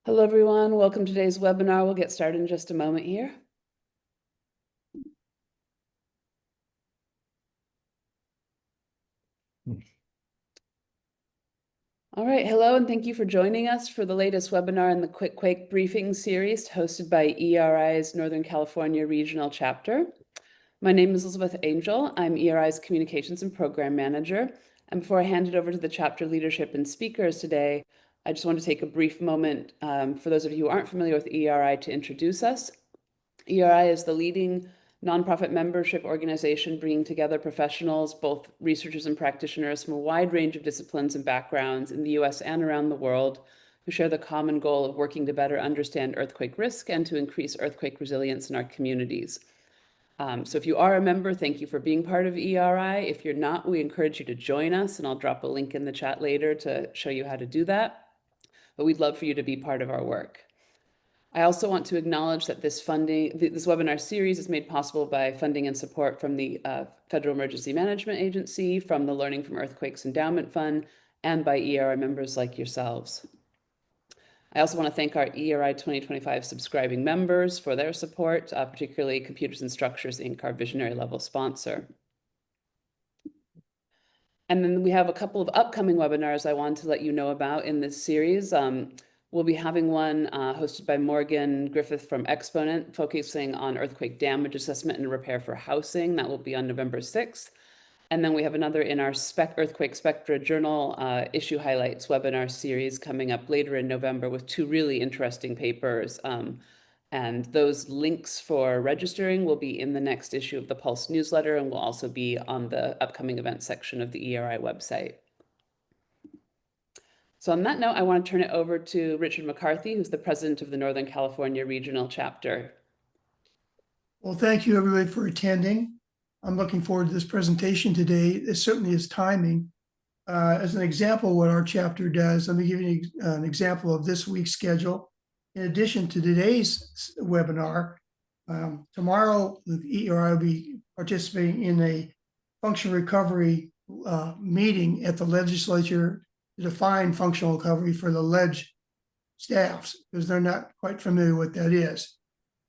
Hello, everyone. Welcome to today's webinar. We'll get started in just a moment here. All right, hello, and thank you for joining us for the latest webinar in the Quick Quake Briefing series hosted by EERI's Northern California Regional Chapter. My name is Elizabeth Angel. I'm EERI's Communications and Program Manager. And before I hand it over to the chapter leadership and speakers today, I just want to take a brief moment for those of you who aren't familiar with EERI to introduce us. EERI is the leading nonprofit membership organization bringing together professionals, both researchers and practitioners from a wide range of disciplines and backgrounds in the US and around the world, who share the common goal of working to better understand earthquake risk and to increase earthquake resilience in our communities. So if you are a member, thank you for being part of EERI. If you're not, we encourage you to join us, and I'll drop a link in the chat later to show you how to do that. But we'd love for you to be part of our work. I also want to acknowledge that this webinar series is made possible by funding and support from the Federal Emergency Management Agency, from the Learning from Earthquakes Endowment Fund, and by EERI members like yourselves. I also want to thank our EERI 2025 subscribing members for their support, particularly Computers and Structures, Inc., our visionary level sponsor. And then we have a couple of upcoming webinars I want to let you know about in this series. We'll be having one hosted by Morgan Griffith from Exponent, focusing on earthquake damage assessment and repair for housing. That will be on November 6th. And then we have another in our Earthquake Spectra Journal issue highlights webinar series coming up later in November with two really interesting papers. And those links for registering will be in the next issue of the Pulse newsletter and will also be on the upcoming event section of the EERI website. So on that note, I want to turn it over to Richard McCarthy, who's the president of the Northern California Regional Chapter. Well, thank you everybody for attending. I'm looking forward to this presentation today. It certainly is timing. As an example, what our chapter does, let me give you an example of this week's schedule. In addition to today's webinar, tomorrow the EERI will be participating in a function recovery meeting at the legislature to define functional recovery for the ledge staffs, because they're not quite familiar with what that is.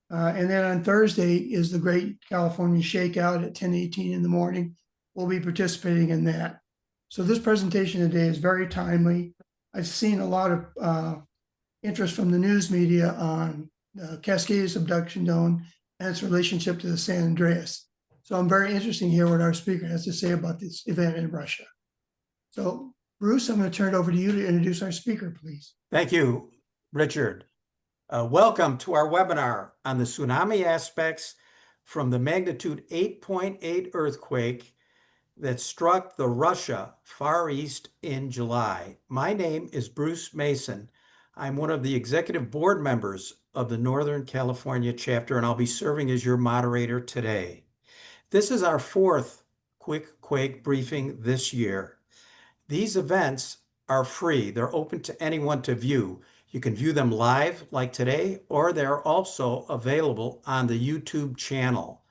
And then on Thursday is the Great California Shakeout at 10:18 in the morning. We'll be participating in that. So this presentation today is very timely. I've seen a lot of interest from the news media on Cascades abduction zone and its relationship to the San Andreas. So I'm very interested to hear what our speaker has to say about this event in Russia. So Bruce, I'm going to turn it over to you to introduce our speaker, please. Thank you, Richard. Welcome to our webinar on the tsunami aspects from the magnitude 8.8 earthquake that struck the Russia Far East in July. My name is Bruce Mason. I'm one of the executive board members of the Northern California chapter, and I'll be serving as your moderator today. This is our fourth Quick Quake briefing this year. These events are free. They're open to anyone to view. You can view them live like today, or they're also available on the YouTube channel.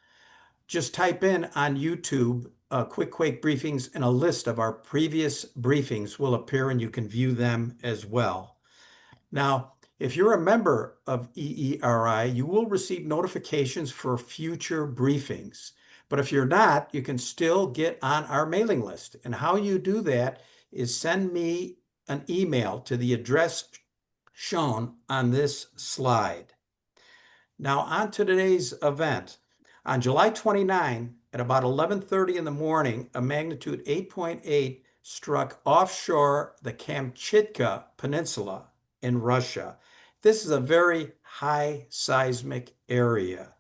Just type in on YouTube Quick Quake briefings, and a list of our previous briefings will appear and you can view them as well. Now, if you're a member of EERI, you will receive notifications for future briefings. But if you're not, you can still get on our mailing list. And how you do that is send me an email to the address shown on this slide. Now on to today's event. On July 29, at about 11:30 in the morning, a magnitude 8.8 struck offshore the Kamchatka Peninsula in Russia. This is a very high seismic area.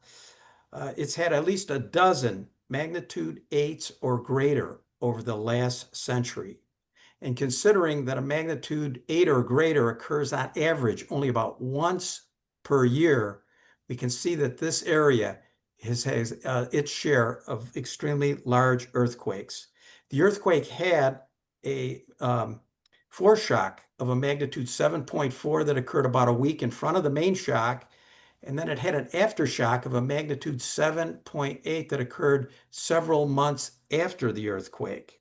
It's had at least a dozen magnitude 8s or greater over the last century. And considering that a magnitude 8 or greater occurs on average only about once per year, we can see that this area has its share of extremely large earthquakes. The earthquake had a foreshock of a magnitude 7.4 that occurred about a week in front of the main shock, and then it had an aftershock of a magnitude 7.8 that occurred several months after the earthquake.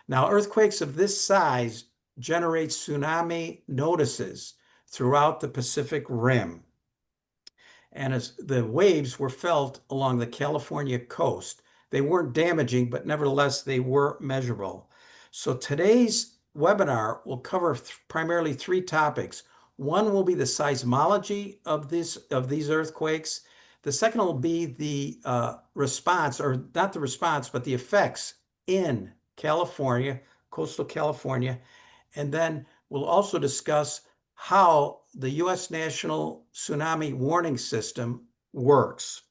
Now, earthquakes of this size generate tsunami notices throughout the Pacific Rim. And as the waves were felt along the California coast, they weren't damaging, but nevertheless, they were measurable. So today's webinar will cover primarily three topics. One will be the seismology of these earthquakes. The second will be the response, or not the response, but the effects in California, coastal California. And then we'll also discuss how the U.S. National Tsunami Warning System works.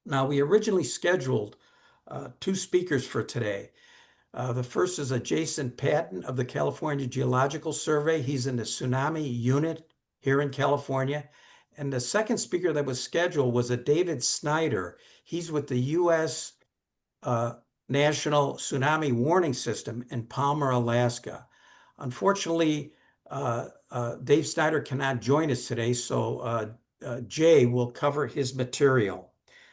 Now, we originally scheduled two speakers for today. The first is a Jason Patton of the California Geological Survey. He's in the tsunami unit here in California. And the second speaker that was scheduled was a David Snyder. He's with the U.S. National Tsunami Warning System in Palmer, Alaska. Unfortunately, Dave Snyder cannot join us today, so Jay will cover his material.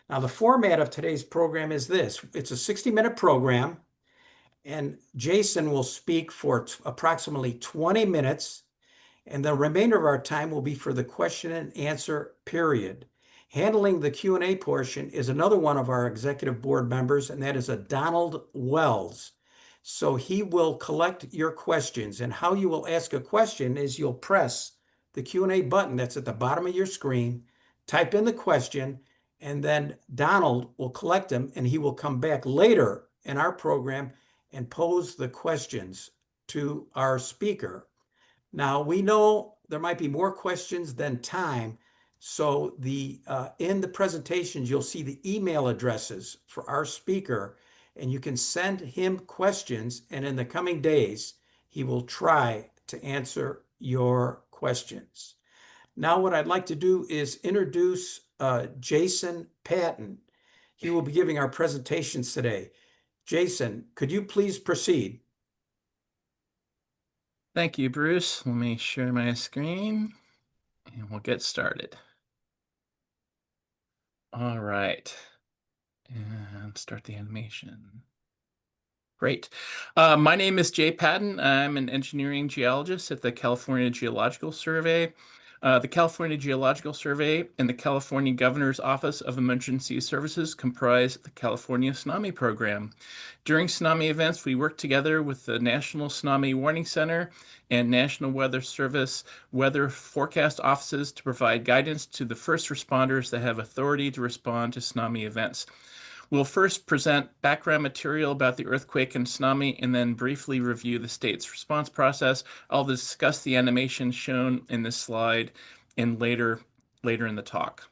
Now, the format of today's program is this. It's a 60-minute program, and Jason will speak for approximately 20 minutes, and the remainder of our time will be for the question and answer period. Handling the Q&A portion is another one of our executive board members, and that is a Donald Wells. So he will collect your questions, and how you will ask a question is you'll press the Q&A button that's at the bottom of your screen, type in the question, and then Donald will collect them, and he will come back later in our program and pose the questions to our speaker. Now, we know there might be more questions than time, so in the presentations, you'll see the email addresses for our speaker, and you can send him questions, and in the coming days, he will try to answer your questions. Now, what I'd like to do is introduce Jason Patton. He will be giving our presentations today. Jason, could you please proceed? Thank you, Bruce. Let me share my screen and we'll get started. All right, and start the animation. Great. My name is Jay Patton. I'm an engineering geologist at the California Geological Survey. The California Geological Survey and the California Governor's Office of Emergency Services comprise the California Tsunami Program. During tsunami events, we work together with the National Tsunami Warning Center and National Weather Service weather forecast offices to provide guidance to the first responders that have authority to respond to tsunami events. We'll first present background material about the earthquake and tsunami, and then briefly review the state's response process. I'll discuss the animation shown in this slide and later in the talk.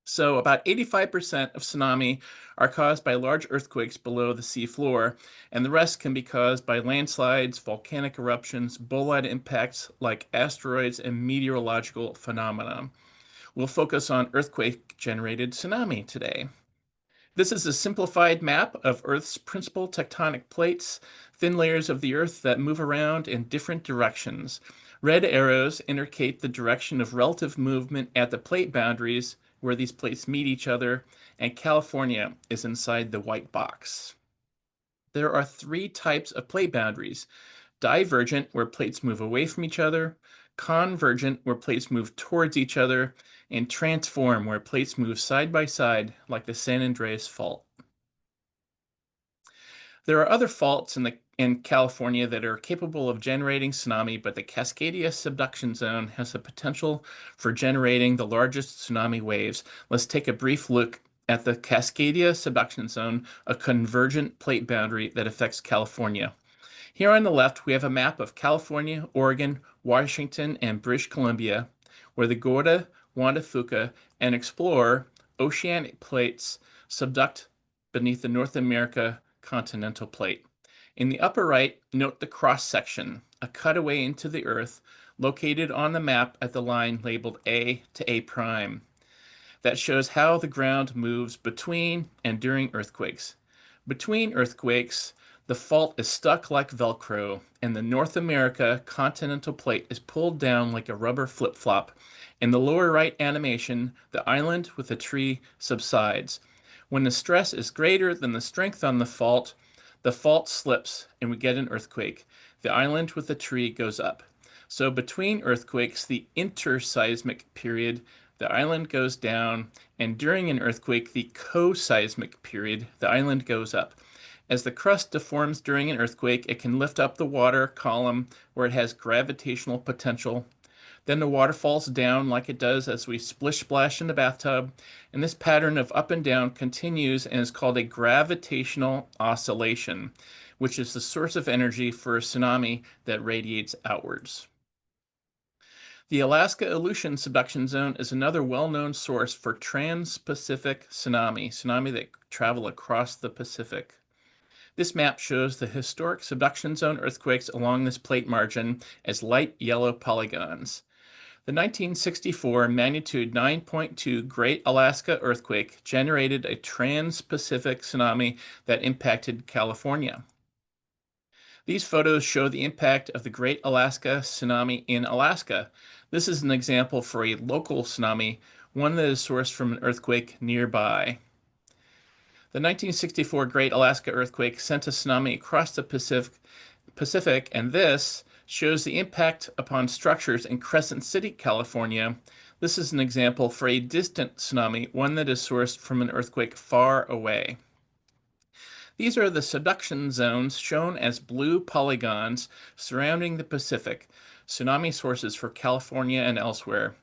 So about 85% of tsunami are caused by large earthquakes below the sea floor, and the rest can be caused by landslides, volcanic eruptions, bolide impacts like asteroids, and meteorological phenomena. We'll focus on earthquake-generated tsunami today. This is a simplified map of Earth's principal tectonic plates, thin layers of the Earth that move around in different directions. Red arrows indicate the direction of relative movement at the plate boundaries where these plates meet each other, and California is inside the white box. There are three types of plate boundaries: divergent, where plates move away from each other; convergent, where plates move towards each other; and transform, where plates move side by side, like the San Andreas Fault. There are other faults in California that are capable of generating tsunami, but the Cascadia subduction zone has the potential for generating the largest tsunami waves. Let's take a brief look at the Cascadia subduction zone, a convergent plate boundary that affects California. Here on the left, we have a map of California, Oregon, Washington, and British Columbia, where the Gorda, Juan de Fuca, and Explorer oceanic plates subduct beneath the North America continental plate. In the upper right, note the cross-section, a cutaway into the Earth, located on the map at the line labeled A to A prime. That shows how the ground moves between and during earthquakes. Between earthquakes, the fault is stuck like Velcro, and the North America continental plate is pulled down like a rubber flip-flop. In the lower right animation, the island with the tree subsides. When the stress is greater than the strength on the fault slips and we get an earthquake. The island with the tree goes up. So between earthquakes, the interseismic period, the island goes down, and during an earthquake, the coseismic period, the island goes up. As the crust deforms during an earthquake, it can lift up the water column where it has gravitational potential. Then the water falls down like it does as we splish splash in the bathtub, and this pattern of up and down continues and is called a gravitational oscillation, which is the source of energy for a tsunami that radiates outwards. The Alaska Aleutian subduction zone is another well-known source for trans-Pacific tsunami that travel across the Pacific. This map shows the historic subduction zone earthquakes along this plate margin as light yellow polygons. The 1964 magnitude 9.2 Great Alaska earthquake generated a trans-Pacific tsunami that impacted California. These photos show the impact of the Great Alaska Tsunami in Alaska. This is an example for a local tsunami, one that is sourced from an earthquake nearby. The 1964 Great Alaska earthquake sent a tsunami across the Pacific, and this shows the impact upon structures in Crescent City, California. This is an example for a distant tsunami, one that is sourced from an earthquake far away. These are the subduction zones shown as blue polygons surrounding the Pacific, tsunami sources for California and elsewhere.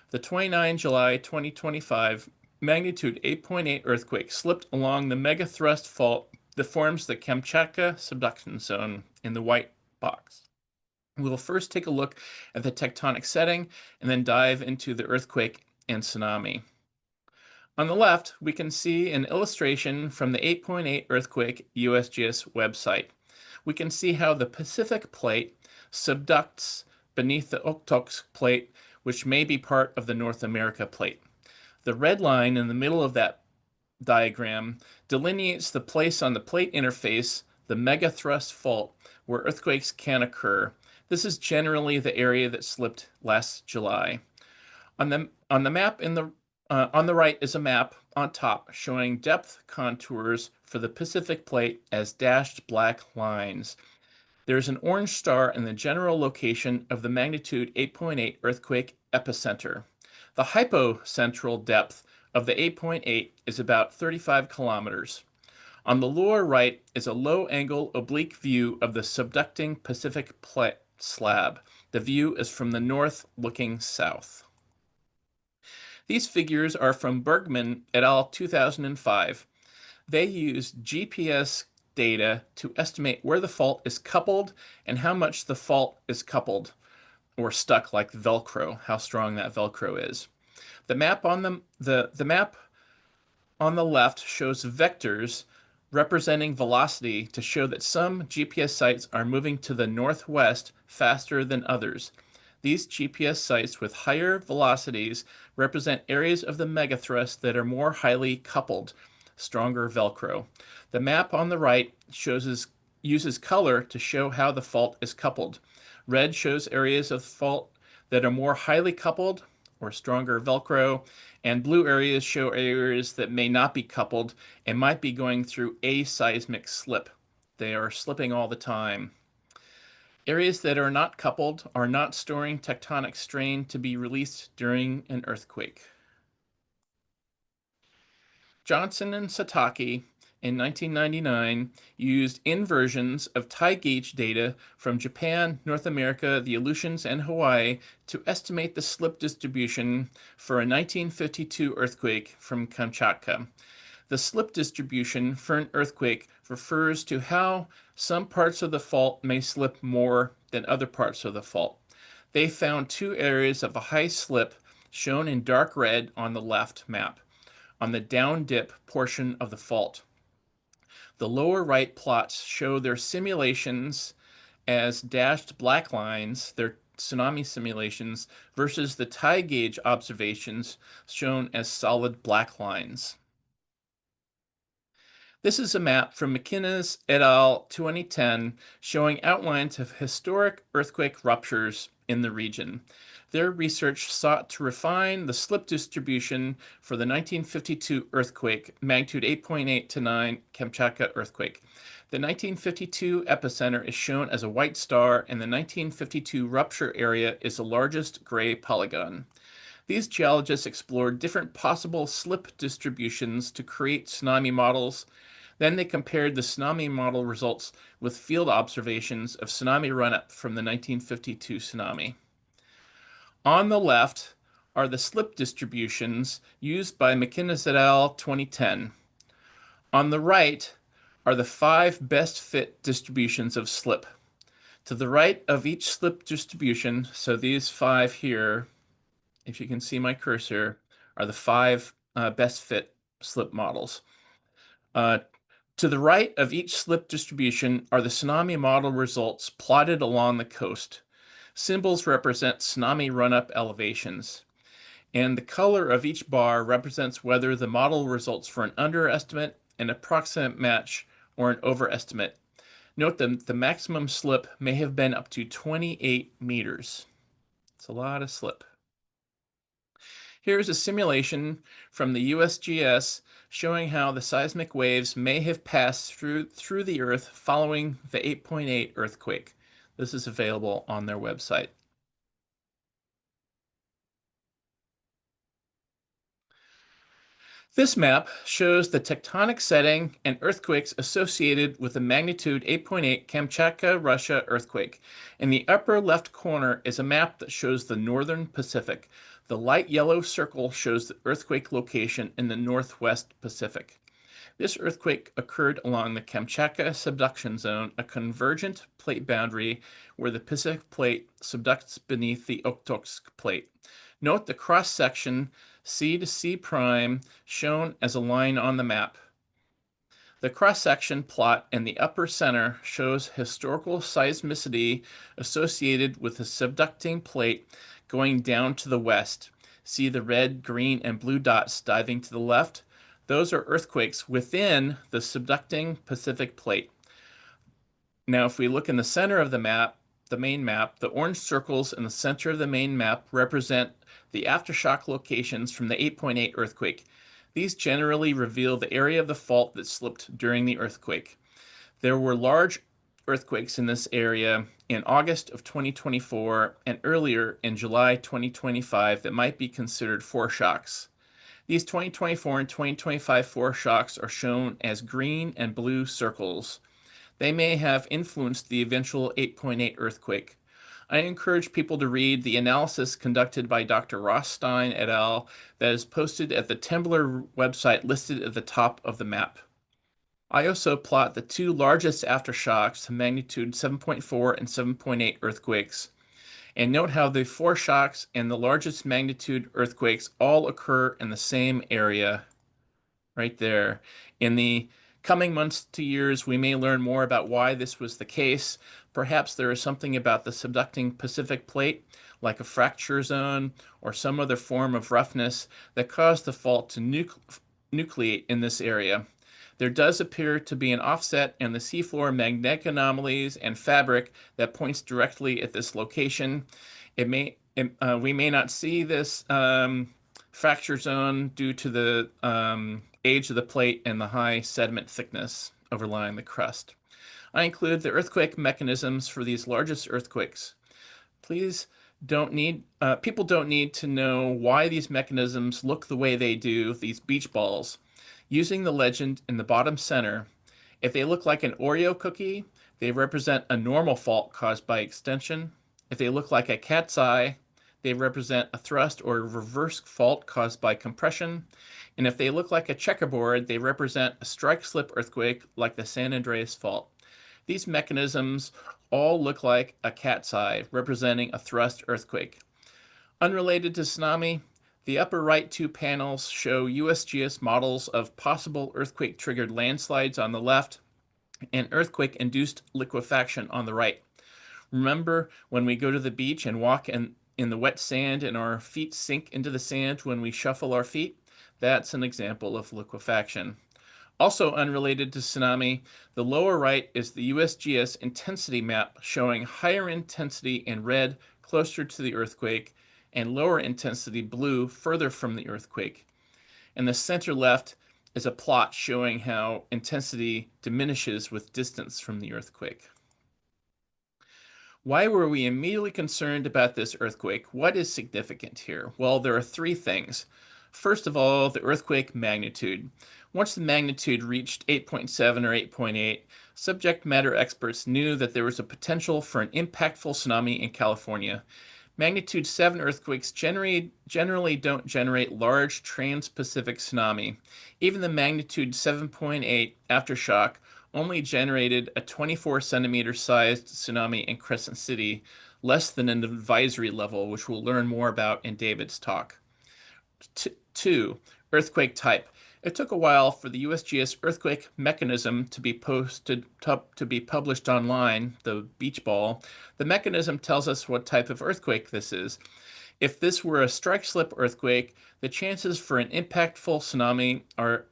The 29 July 2025 magnitude 8.8 earthquake slipped along the megathrust fault that forms the Kamchatka subduction zone in the white box. We will first take a look at the tectonic setting and then dive into the earthquake and tsunami. On the left, we can see an illustration from the 8.8 earthquake USGS website. We can see how the Pacific plate subducts beneath the Okhotsk plate, which may be part of the North America plate. The red line in the middle of that diagram delineates the place on the plate interface, the megathrust fault, where earthquakes can occur. This is generally the area that slipped last July. On the map on the right is a map on top showing depth contours for the Pacific plate as dashed black lines. There's an orange star in the general location of the magnitude 8.8 earthquake epicenter. The hypocentral depth of the 8.8 is about 35 kilometers. On the lower right is a low-angle oblique view of the subducting Pacific plate slab. The view is from the north looking south. These figures are from Bergman et al. 2005. They used GPS data to estimate where the fault is coupled and how much the fault is coupled or stuck like Velcro, how strong that Velcro is. The map on the map on the left shows vectors representing velocity to show that some GPS sites are moving to the northwest faster than others. These GPS sites with higher velocities represent areas of the megathrust that are more highly coupled, stronger Velcro. The map on the right uses color to show how the fault is coupled. Red shows areas of the fault that are more highly coupled or stronger Velcro, and blue areas show areas that may not be coupled and might be going through aseismic slip. They are slipping all the time. Areas that are not coupled are not storing tectonic strain to be released during an earthquake. Johnson and Satake in 1999 used inversions of tide gauge data from Japan, North America, the Aleutians, and Hawaii to estimate the slip distribution for a 1952 earthquake from Kamchatka. The slip distribution for an earthquake refers to how some parts of the fault may slip more than other parts of the fault. They found two areas of a high slip shown in dark red on the left map, on the down dip portion of the fault. The lower right plots show their simulations as dashed black lines, their tsunami simulations, versus the tide gauge observations shown as solid black lines. This is a map from McInnes et al. 2010 showing outlines of historic earthquake ruptures in the region. Their research sought to refine the slip distribution for the 1952 earthquake, magnitude 8.8 to 9 Kamchatka earthquake. The 1952 epicenter is shown as a white star, and the 1952 rupture area is the largest gray polygon. These geologists explored different possible slip distributions to create tsunami models. Then they compared the tsunami model results with field observations of tsunami run-up from the 1952 tsunami. On the left are the slip distributions used by McInnes et al. 2010. On the right are the 5 best fit distributions of slip. To the right of each slip distribution, so these 5 here, if you can see my cursor, are the 5 best fit slip models. To the right of each slip distribution are the tsunami model results plotted along the coast. Symbols represent tsunami run-up elevations, and the color of each bar represents whether the model results for an underestimate, an approximate match, or an overestimate. Note that the maximum slip may have been up to 28 meters. It's a lot of slip. Here's a simulation from the USGS showing how the seismic waves may have passed through the Earth following the 8.8 earthquake. This is available on their website. This map shows the tectonic setting and earthquakes associated with the magnitude 8.8 Kamchatka, Russia earthquake. In the upper left corner is a map that shows the northern Pacific. The light yellow circle shows the earthquake location in the northwest Pacific. This earthquake occurred along the Kamchatka subduction zone, a convergent plate boundary where the Pacific plate subducts beneath the Okhotsk plate. Note the cross-section C to C prime shown as a line on the map. The cross-section plot in the upper center shows historical seismicity associated with the subducting plate going down to the west. See the red, green, and blue dots diving to the left? Those are earthquakes within the subducting Pacific plate. Now, if we look in the center of the map, the main map, the orange circles in the center of the main map represent the aftershock locations from the 8.8 earthquake. These generally reveal the area of the fault that slipped during the earthquake. There were large earthquakes in this area in August of 2024 and earlier in July 2025 that might be considered foreshocks. These 2024 and 2025 foreshocks are shown as green and blue circles. They may have influenced the eventual 8.8 earthquake. I encourage people to read the analysis conducted by Dr. Ross Stein et al. That is posted at the Temblor website listed at the top of the map. I also plot the 2 largest aftershocks, magnitude 7.4 and 7.8 earthquakes. And note how the foreshocks and the largest magnitude earthquakes all occur in the same area, right there. In the coming months to years, we may learn more about why this was the case. Perhaps there is something about the subducting Pacific plate, like a fracture zone or some other form of roughness, that caused the fault to nucleate in this area. There does appear to be an offset in the seafloor magnetic anomalies and fabric that points directly at this location. We may not see this fracture zone due to the age of the plate and the high sediment thickness overlying the crust. I include the earthquake mechanisms for these largest earthquakes. People don't need to know why these mechanisms look the way they do, these beach balls. Using the legend in the bottom center, if they look like an Oreo cookie, they represent a normal fault caused by extension. If they look like a cat's eye, they represent a thrust or reverse fault caused by compression. And if they look like a checkerboard, they represent a strike-slip earthquake like the San Andreas fault. These mechanisms all look like a cat's eye, representing a thrust earthquake. Unrelated to tsunami, the upper right 2 panels show USGS models of possible earthquake-triggered landslides on the left and earthquake-induced liquefaction on the right. Remember when we go to the beach and walk in the wet sand and our feet sink into the sand when we shuffle our feet? That's an example of liquefaction. Also unrelated to tsunami, the lower right is the USGS intensity map showing higher intensity in red closer to the earthquake and lower intensity blue further from the earthquake. And the center left is a plot showing how intensity diminishes with distance from the earthquake. Why were we immediately concerned about this earthquake? What is significant here? Well, there are three things. First of all, the earthquake magnitude. Once the magnitude reached 8.7 or 8.8, subject matter experts knew that there was a potential for an impactful tsunami in California. Magnitude 7 earthquakes generally don't generate large trans-Pacific tsunami. Even the magnitude 7.8 aftershock only generated a 24 centimeter sized tsunami in Crescent City, less than an advisory level, which we'll learn more about in David's talk. 2. Earthquake type. It took a while for the USGS earthquake mechanism to be published online, the beach ball. The mechanism tells us what type of earthquake this is. If this were a strike-slip earthquake, the chances for an impactful tsunami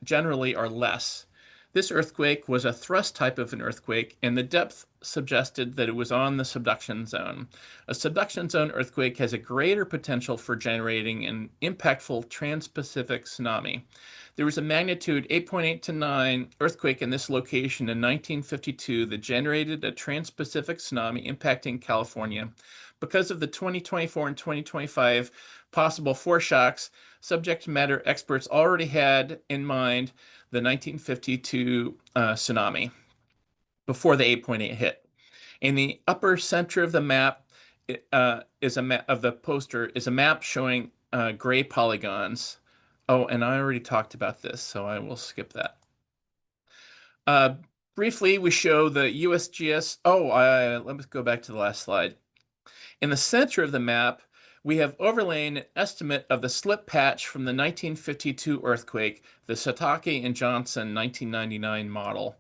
generally are less. This earthquake was a thrust type of an earthquake, and the depth suggested that it was on the subduction zone. A subduction zone earthquake has a greater potential for generating an impactful trans-Pacific tsunami. There was a magnitude 8.8 to 9 earthquake in this location in 1952 that generated a trans-Pacific tsunami impacting California. Because of the 2024 and 2025 possible foreshocks, subject matter experts already had in mind the 1952 tsunami before the 8.8 hit. In the upper center of the map is a map of the poster is a map showing gray polygons. Oh, and I already talked about this, so I will skip that. Briefly, we show the USGS. Let me go back to the last slide. In the center of the map, we have overlain an estimate of the slip patch from the 1952 earthquake, the Satake and Johnson 1999 model.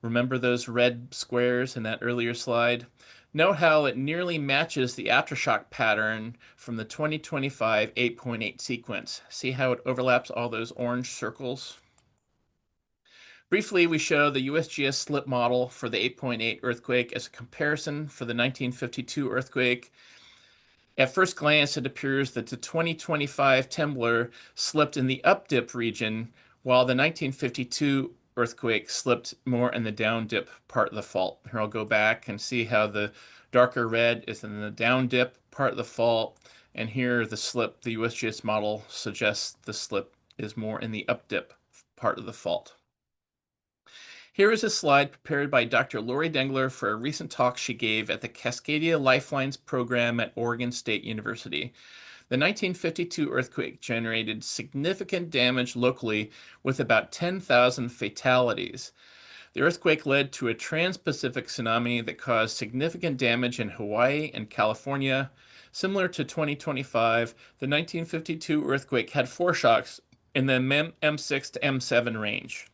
Remember those red squares in that earlier slide? Note how it nearly matches the aftershock pattern from the 2025 8.8 sequence. See how it overlaps all those orange circles? Briefly, we show the USGS slip model for the 8.8 earthquake as a comparison for the 1952 earthquake. At first glance, it appears that the 2025 Temblor slipped in the up-dip region, while the 1952 earthquake slipped more in the down-dip part of the fault. Here I'll go back and see how the darker red is in the down-dip part of the fault, and here the slip, the USGS model suggests the slip is more in the up-dip part of the fault. Here is a slide prepared by Dr. Lori Dengler for a recent talk she gave at the Cascadia Lifelines program at Oregon State University. The 1952 earthquake generated significant damage locally with about 10,000 fatalities. The earthquake led to a trans-Pacific tsunami that caused significant damage in Hawaii and California. Similar to 2025, the 1952 earthquake had foreshocks in the M6 to M7 range.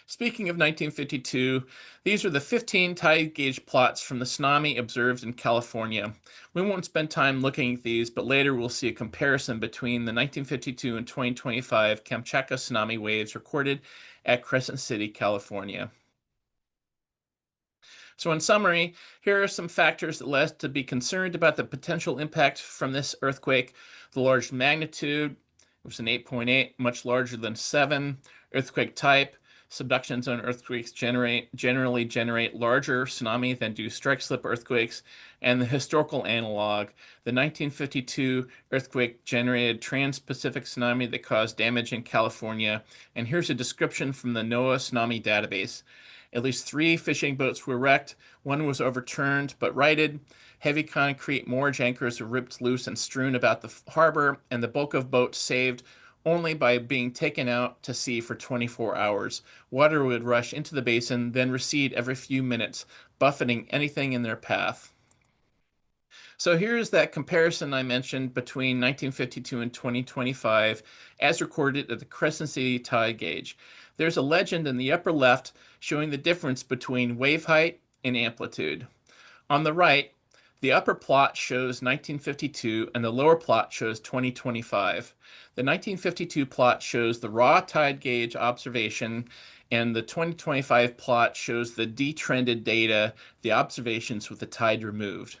Speaking of 1952, these are the 15 tide gauge plots from the tsunami observed in California. We won't spend time looking at these, but later we'll see a comparison between the 1952 and 2025 Kamchatka tsunami waves recorded at Crescent City, California. So in summary, here are some factors that led us to be concerned about the potential impact from this earthquake. The large magnitude, it was an 8.8, much larger than 7. Earthquake type, subduction zone earthquakes generally generate larger tsunami than do strike-slip earthquakes, and the historical analog, the 1952 earthquake generated trans-Pacific tsunami that caused damage in California. And here's a description from the NOAA tsunami database. At least 3 fishing boats were wrecked. 1 was overturned but righted. Heavy concrete moorage anchors were ripped loose and strewn about the harbor, and the bulk of boats saved only by being taken out to sea for 24 hours. Water would rush into the basin, then recede every few minutes, buffeting anything in their path. So here's that comparison I mentioned between 1952 and 2025, as recorded at the Crescent City tide gauge. There's a legend in the upper left showing the difference between wave height and amplitude. On the right, The upper plot shows 1952 and the lower plot shows 2025. The 1952 plot shows the raw tide gauge observation, and the 2025 plot shows the detrended data, the observations with the tide removed.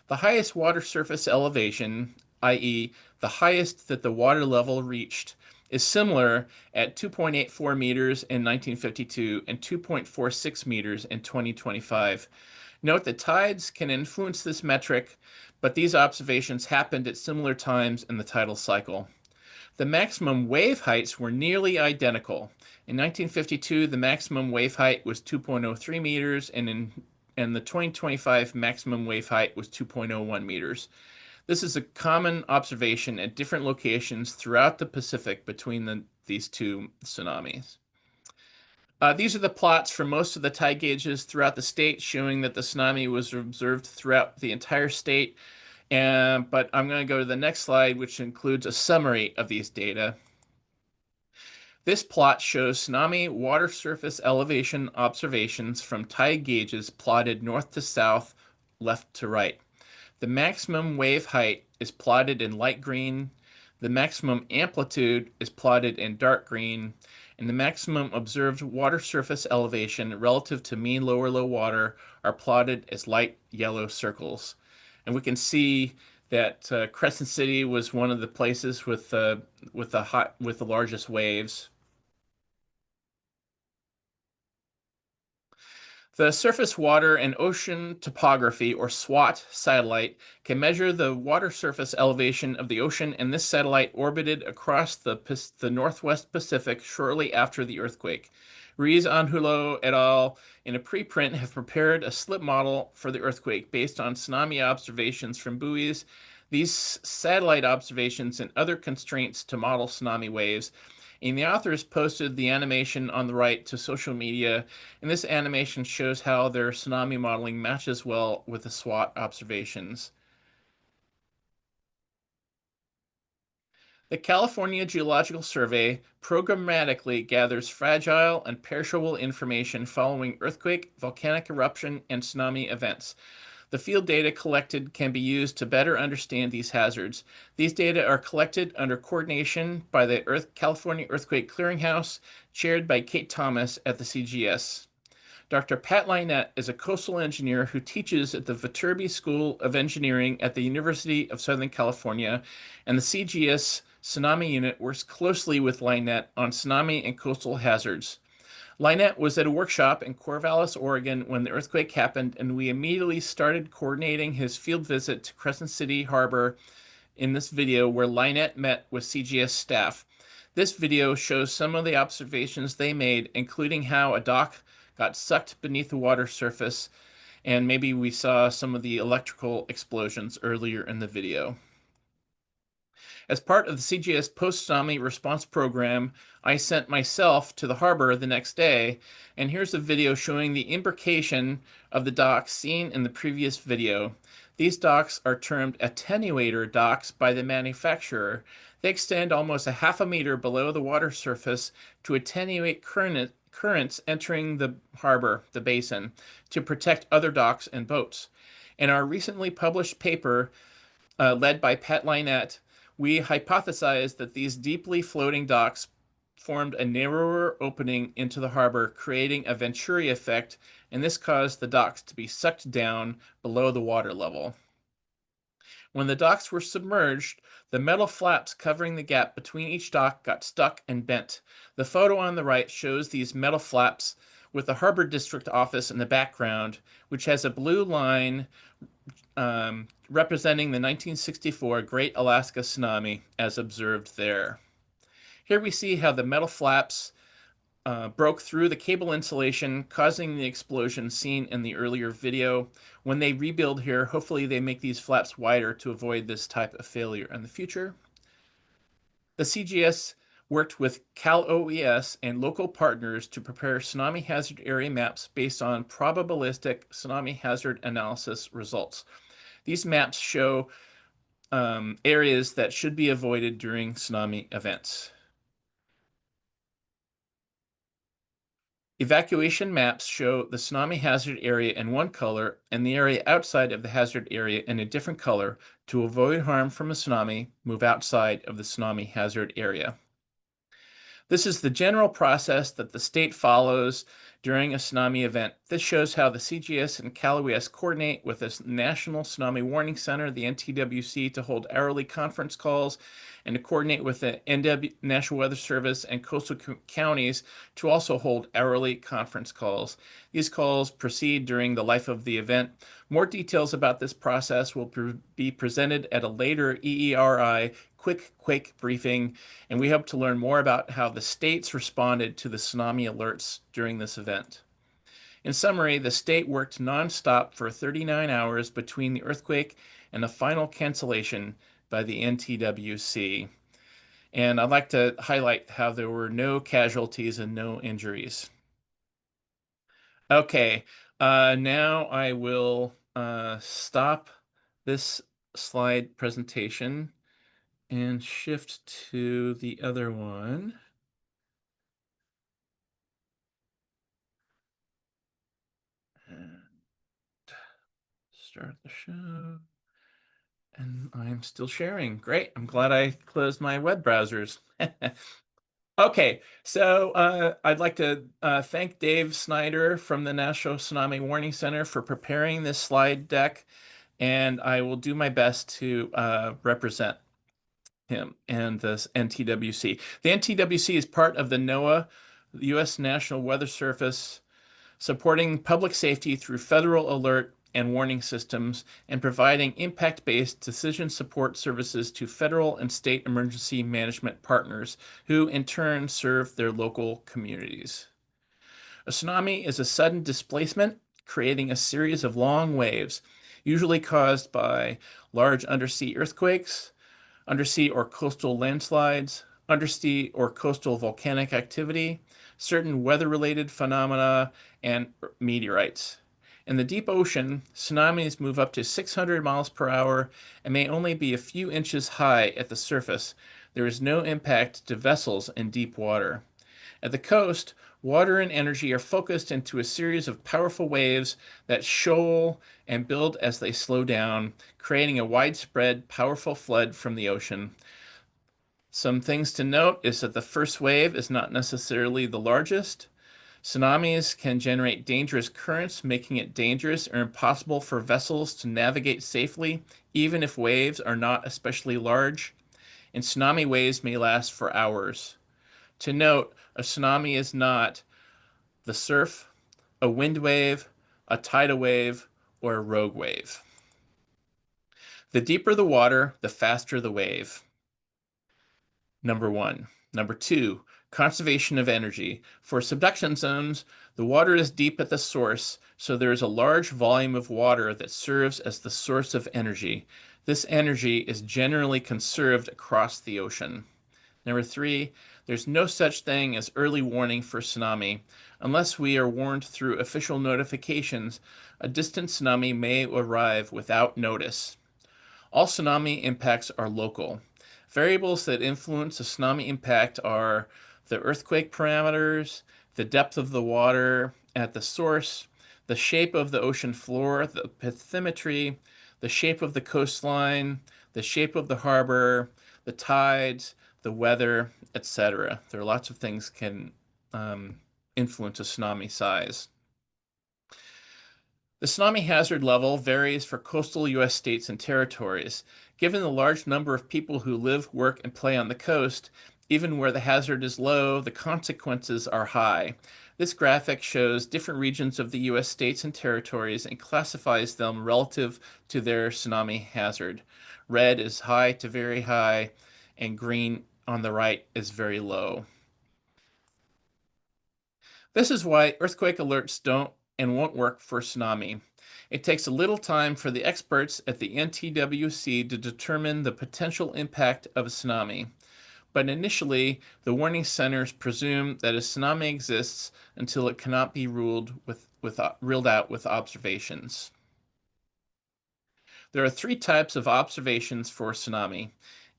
The highest water surface elevation, i.e., the highest that the water level reached, is similar at 2.84 meters in 1952 and 2.46 meters in 2025. Note that tides can influence this metric, but these observations happened at similar times in the tidal cycle. The maximum wave heights were nearly identical. In 1952, the maximum wave height was 2.03 meters, and the 2025 maximum wave height was 2.01 meters. This is a common observation at different locations throughout the Pacific between these two tsunamis. These are the plots for most of the tide gauges throughout the state, showing that the tsunami was observed throughout the entire state. But I'm going to go to the next slide, which includes a summary of these data. This plot shows tsunami water surface elevation observations from tide gauges plotted north to south, left to right. The maximum wave height is plotted in light green, the maximum amplitude is plotted in dark green, and the maximum observed water surface elevation relative to mean low water are plotted as light yellow circles. And we can see that Crescent City was one of the places with the largest waves. The Surface Water and Ocean Topography, or SWOT satellite, can measure the water surface elevation of the ocean, and this satellite orbited across the Northwest Pacific shortly after the earthquake. Ruiz Angulo et al. In a preprint have prepared a slip model for the earthquake based on tsunami observations from buoys. These satellite observations and other constraints to model tsunami waves, and the authors posted the animation on the right to social media, and this animation shows how their tsunami modeling matches well with the SWOT observations. The California Geological Survey programmatically gathers fragile and perishable information following earthquake, volcanic eruption, and tsunami events. The field data collected can be used to better understand these hazards. These data are collected under coordination by the California Earthquake Clearinghouse, chaired by Kate Thomas at the CGS. Dr. Pat Lynette is a coastal engineer who teaches at the Viterbi School of Engineering at the University of Southern California, and the CGS Tsunami Unit works closely with Lynette on tsunami and coastal hazards. Lynette was at a workshop in Corvallis, Oregon when the earthquake happened, and we immediately started coordinating his field visit to Crescent City Harbor in this video where Lynette met with CGS staff. This video shows some of the observations they made, including how a dock got sucked beneath the water surface, and maybe we saw some of the electrical explosions earlier in the video. As part of the CGS post-tsunami response program, I sent myself to the harbor the next day, and here's a video showing the imbrication of the docks seen in the previous video. These docks are termed attenuator docks by the manufacturer. They extend almost a half a meter below the water surface to attenuate currents entering the harbor, the basin, to protect other docks and boats. In our recently published paper, led by Pat Lynette, we hypothesized that these deeply floating docks formed a narrower opening into the harbor, creating a Venturi effect, and this caused the docks to be sucked down below the water level. When the docks were submerged, the metal flaps covering the gap between each dock got stuck and bent. The photo on the right shows these metal flaps with the Harbor District office in the background, which has a blue line representing the 1964 Great Alaska Tsunami as observed there. Here we see how the metal flaps broke through the cable insulation, causing the explosion seen in the earlier video. When they rebuild here, hopefully they make these flaps wider to avoid this type of failure in the future. The CGS worked with Cal OES and local partners to prepare tsunami hazard area maps based on probabilistic tsunami hazard analysis results. These maps show areas that should be avoided during tsunami events. Evacuation maps show the tsunami hazard area in one color and the area outside of the hazard area in a different color. To avoid harm from a tsunami, move outside of the tsunami hazard area. This is the general process that the state follows during a tsunami event. This shows how the CGS and CalOES coordinate with the National Tsunami Warning Center, the NTWC, to hold hourly conference calls and to coordinate with the National Weather Service and coastal counties to also hold hourly conference calls. These calls proceed during the life of the event. More details about this process will be presented at a later EERI quick quake briefing, and we hope to learn more about how the states responded to the tsunami alerts during this event. In summary, the state worked nonstop for 39 hours between the earthquake and the final cancellation by the NTWC. And I'd like to highlight how there were no casualties and no injuries. Okay, now I will stop this slide presentation and shift to the other one. And start the show. And I'm still sharing. Great. I'm glad I closed my web browsers. Okay, so I'd like to thank Dave Snyder from the National Tsunami Warning Center for preparing this slide deck, and I will do my best to represent him and the NTWC. The NTWC is part of the NOAA, the U.S. National Weather Service, supporting public safety through federal alert and warning systems and providing impact-based decision support services to federal and state emergency management partners who in turn serve their local communities. A tsunami is a sudden displacement, creating a series of long waves, usually caused by large undersea earthquakes, undersea or coastal landslides, undersea or coastal volcanic activity, certain weather-related phenomena, and meteorites. In the deep ocean, tsunamis move up to 600 miles per hour and may only be a few inches high at the surface. There is no impact to vessels in deep water. At the coast, water and energy are focused into a series of powerful waves that shoal and build as they slow down, creating a widespread, powerful flood from the ocean. Some things to note is that the first wave is not necessarily the largest. Tsunamis can generate dangerous currents, making it dangerous or impossible for vessels to navigate safely, even if waves are not especially large. And tsunami waves may last for hours. To note, a tsunami is not the surf, a wind wave, a tidal wave, or a rogue wave. The deeper the water, the faster the wave. Number one. Number two, conservation of energy. For subduction zones, the water is deep at the source, so there is a large volume of water that serves as the source of energy. This energy is generally conserved across the ocean. Number three, there's no such thing as early warning for tsunami. Unless we are warned through official notifications, a distant tsunami may arrive without notice. All tsunami impacts are local. Variables that influence a tsunami impact are the earthquake parameters, the depth of the water at the source, the shape of the ocean floor, the bathymetry, the shape of the coastline, the shape of the harbor, the tides, the weather, etc. There are lots of things can influence a tsunami size. The tsunami hazard level varies for coastal U.S. states and territories. Given the large number of people who live, work, and play on the coast, even where the hazard is low, the consequences are high. This graphic shows different regions of the U.S. states and territories and classifies them relative to their tsunami hazard. Red is high to very high, and green on the right is very low. This is why earthquake alerts don't and won't work for tsunami. It takes a little time for the experts at the NTWC to determine the potential impact of a tsunami. But initially, the warning centers presume that a tsunami exists until it cannot be ruled out with observations. There are three types of observations for tsunami.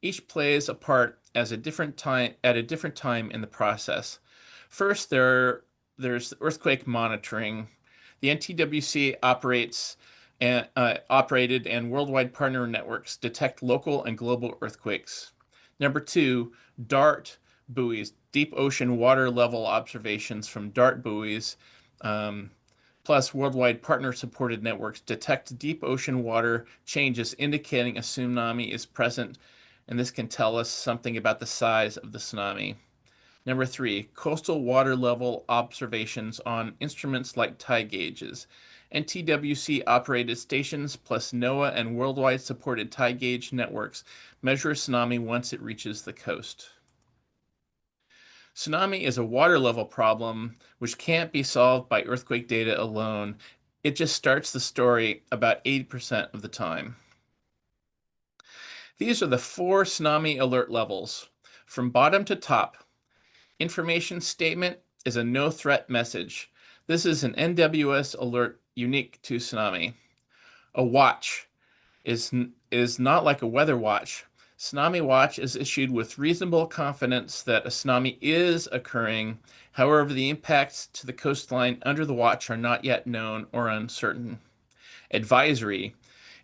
Each plays a part at a different time in the process. First, there there's earthquake monitoring. The NTWC operated and worldwide partner networks detect local and global earthquakes. Number 2, DART buoys, deep ocean water level observations from DART buoys, plus worldwide partner-supported networks detect deep ocean water changes indicating a tsunami is present, and this can tell us something about the size of the tsunami. Number 3, coastal water level observations on instruments like tide gauges. NTWC operated stations plus NOAA and worldwide supported tide gauge networks measure a tsunami once it reaches the coast. Tsunami is a water level problem which can't be solved by earthquake data alone. It just starts the story about 80% of the time. These are the 4 tsunami alert levels. From bottom to top, information statement is a no threat message. This is an NWS alert unique to tsunami. A watch is not like a weather watch. Tsunami watch is issued with reasonable confidence that a tsunami is occurring. However, the impacts to the coastline under the watch are not yet known or uncertain. Advisory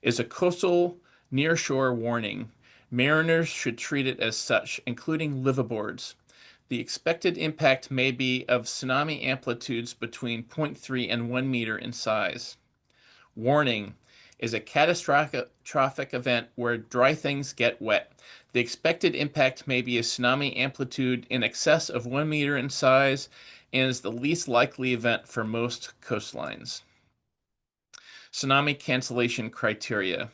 is a coastal nearshore warning. Mariners should treat it as such, including liveaboards. The expected impact may be of tsunami amplitudes between 0.3 and 1 meter in size. Warning is a catastrophic event where dry things get wet. The expected impact may be a tsunami amplitude in excess of 1 meter in size and is the least likely event for most coastlines. Tsunami cancellation criteria.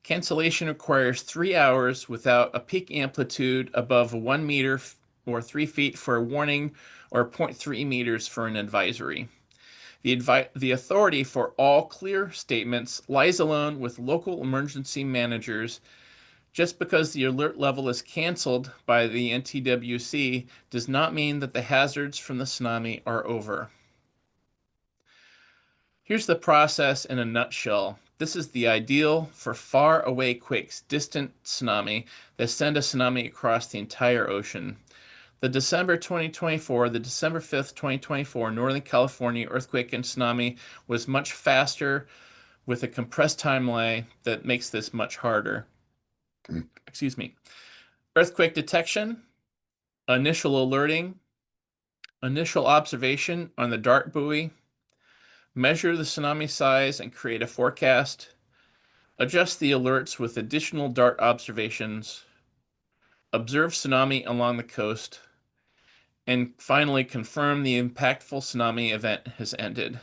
Cancellation requires 3 hours without a peak amplitude above 1 meter or 3 feet for a warning or 0.3 meters for an advisory. The authority for all clear statements lies alone with local emergency managers. Just because the alert level is canceled by the NTWC does not mean that the hazards from the tsunami are over. Here's the process in a nutshell. This is the ideal for far away quakes, distant tsunami that send a tsunami across the entire ocean. The December 5th, 2024 Northern California earthquake and tsunami was much faster with a compressed timeline that makes this much harder. Excuse me. Earthquake detection, initial alerting, initial observation on the DART buoy, measure the tsunami size and create a forecast, adjust the alerts with additional DART observations, observe tsunami along the coast, and finally confirm the impactful tsunami event has ended.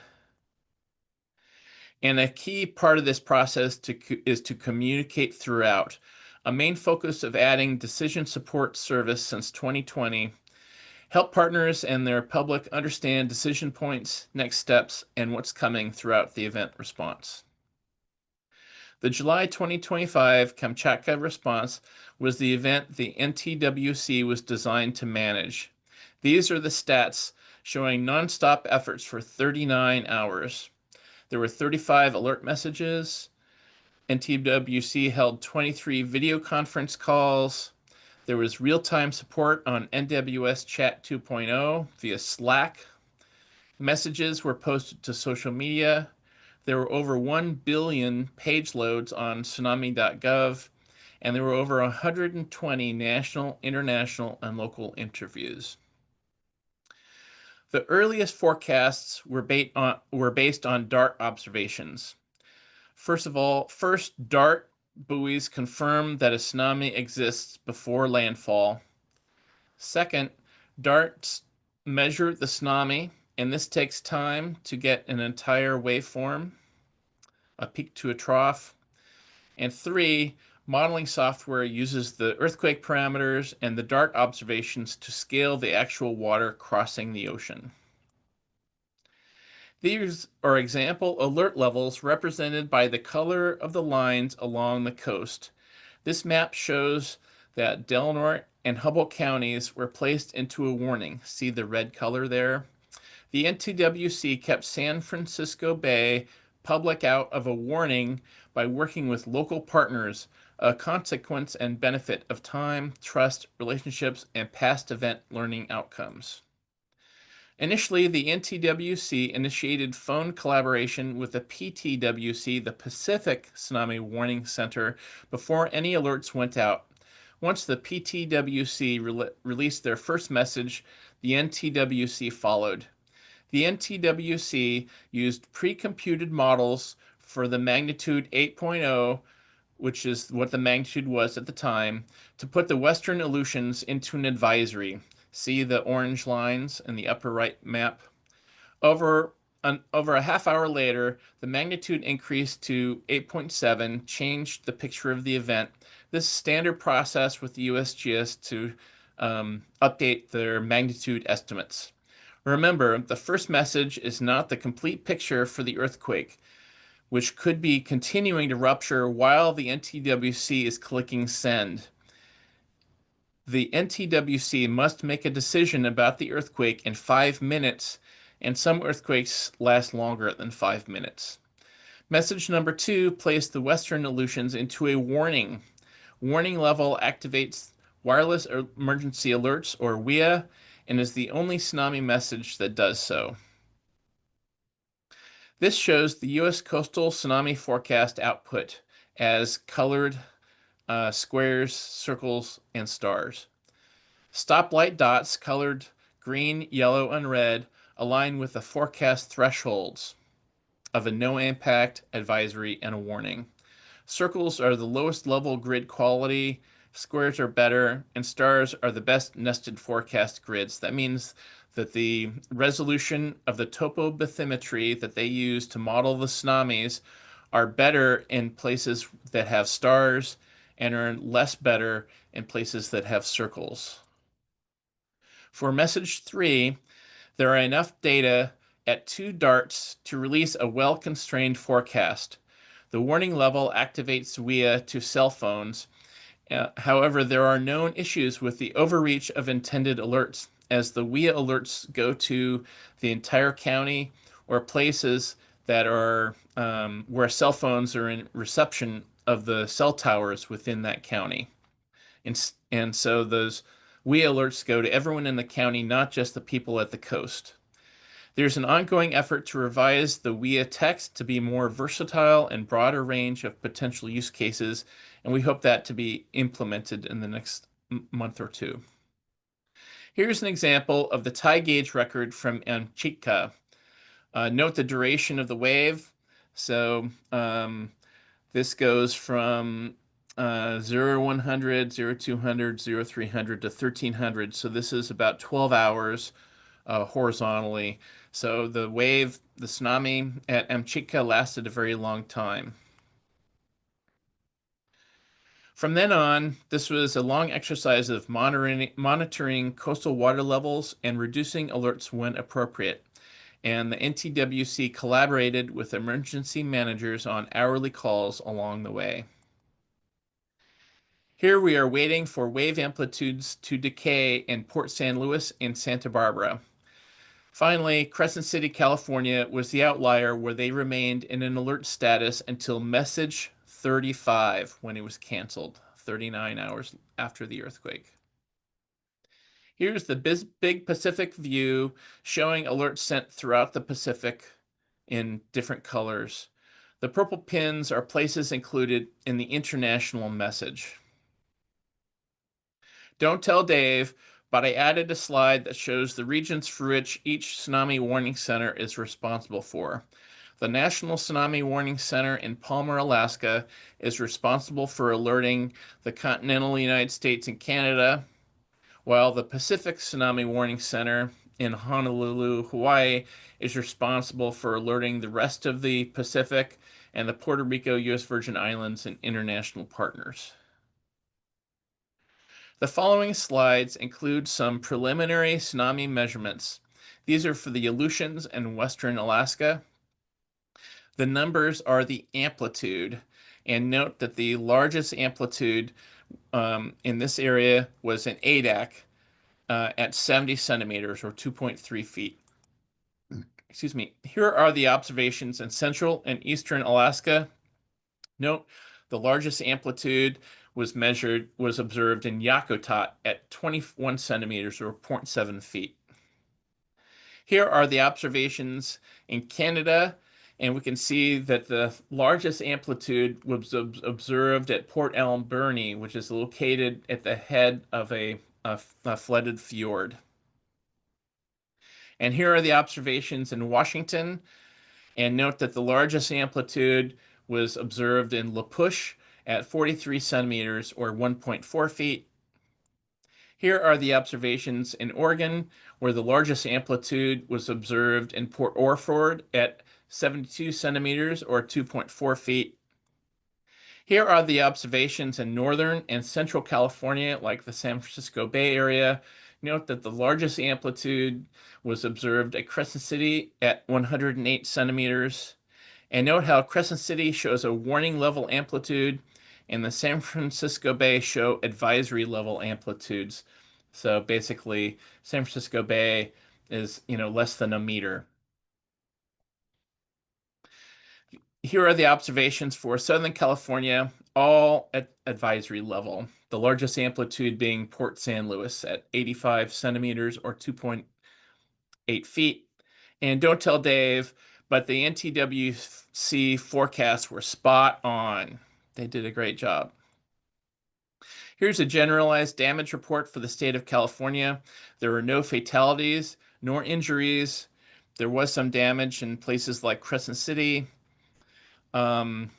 And a key part of this process is to communicate throughout. A main focus of adding decision support service since 2020, help partners and their public understand decision points, next steps, and what's coming throughout the event response. The July 2025 Kamchatka response was the event the NTWC was designed to manage. These are the stats showing nonstop efforts for 39 hours. There were 35 alert messages. NTWC held 23 video conference calls. There was real-time support on NWS Chat 2.0 via Slack. Messages were posted to social media. There were over 1 billion page loads on tsunami.gov, and there were over 120 national, international, and local interviews. The earliest forecasts were based on DART observations. First DART buoys confirm that a tsunami exists before landfall. Second, DARTs measure the tsunami, and this takes time to get an entire waveform, a peak to a trough. And 3, modeling software uses the earthquake parameters and the DART observations to scale the actual water crossing the ocean. These are example alert levels represented by the color of the lines along the coast. This map shows that Del Norte and Humboldt counties were placed into a warning. See the red color there? The NTWC kept San Francisco Bay public out of a warning by working with local partners, a consequence and benefit of time, trust, relationships, and past event learning outcomes. Initially, the NTWC initiated phone collaboration with the PTWC, the Pacific Tsunami Warning Center, before any alerts went out. Once the PTWC released their first message, the NTWC followed. The NTWC used pre-computed models for the magnitude 8.0, which is what the magnitude was at the time, to put the Western Aleutians into an advisory. See the orange lines in the upper right map? Over a half hour later, the magnitude increased to 8.7, changed the picture of the event. This is standard process with the USGS to update their magnitude estimates. Remember, the first message is not the complete picture for the earthquake, which could be continuing to rupture while the NTWC is clicking send. The NTWC must make a decision about the earthquake in 5 minutes, and some earthquakes last longer than 5 minutes. Message number 2 placed the Western Aleutians into a warning. Warning level activates wireless emergency alerts, or WEA, and is the only tsunami message that does so. This shows the U.S. coastal tsunami forecast output as colored squares, circles, and stars. Stoplight dots colored green, yellow, and red align with the forecast thresholds of a no impact advisory and a warning. Circles are the lowest level grid quality, squares are better, and stars are the best nested forecast grids. That means that the resolution of the topobathymetry that they use to model the tsunamis are better in places that have stars and are less better in places that have circles. For message 3, there are enough data at 2 darts to release a well-constrained forecast. The warning level activates WEA to cell phones. However, there are known issues with the overreach of intended alerts, as the WEA alerts go to the entire county or places that are where cell phones are in reception of the cell towers within that county. And so those WEA alerts go to everyone in the county, not just the people at the coast. There's an ongoing effort to revise the WEA text to be more versatile and broader range of potential use cases, and we hope that to be implemented in the next month or 2. Here's an example of the tide gauge record from Kamchatka. Note the duration of the wave. So this goes from 0100, 0200, 0300 to 1300. So this is about 12 hours horizontally. So the wave, the tsunami at Kamchatka lasted a very long time. From then on, this was a long exercise of monitoring coastal water levels and reducing alerts when appropriate. And the NTWC collaborated with emergency managers on hourly calls along the way. Here we are waiting for wave amplitudes to decay in Port San Luis and Santa Barbara. Finally, Crescent City, California was the outlier where they remained in an alert status until message 35 when it was canceled, 39 hours after the earthquake. Here's the big Pacific view showing alerts sent throughout the Pacific in different colors. The purple pins are places included in the international message. Don't tell Dave, but I added a slide that shows the regions for which each Tsunami Warning Center is responsible for. The National Tsunami Warning Center in Palmer, Alaska is responsible for alerting the continental United States and Canada, while the Pacific Tsunami Warning Center in Honolulu, Hawaii is responsible for alerting the rest of the Pacific and the Puerto Rico, U.S. Virgin Islands, and international partners. The following slides include some preliminary tsunami measurements. These are for the Aleutians and Western Alaska. The numbers are the amplitude, and note that the largest amplitude in this area was an ADAC at 70 centimeters or 2.3 feet. Excuse me. Here are the observations in central and eastern Alaska. Note the largest amplitude was observed in Yakutat at 21 centimeters or 0.7 feet. Here are the observations in Canada, and we can see that the largest amplitude was observed at Port Alberni, which is located at the head of a flooded fjord. And here are the observations in Washington, and note that the largest amplitude was observed in La Push at 43 centimeters or 1.4 feet. Here are the observations in Oregon, where the largest amplitude was observed in Port Orford at 72 centimeters or 2.4 feet. Here are the observations in Northern and Central California, like the San Francisco Bay Area. Note that the largest amplitude was observed at Crescent City at 108 centimeters. And note how Crescent City shows a warning level amplitude and the San Francisco Bay show advisory level amplitudes. So basically, San Francisco Bay is, less than a meter. Here are the observations for Southern California, all at advisory level. The largest amplitude being Port San Luis at 85 centimeters or 2.8 feet. And don't tell Dave, but the NTWC forecasts were spot on. They did a great job. Here's a generalized damage report for the state of California. There were no fatalities nor injuries. There was some damage in places like Crescent City. And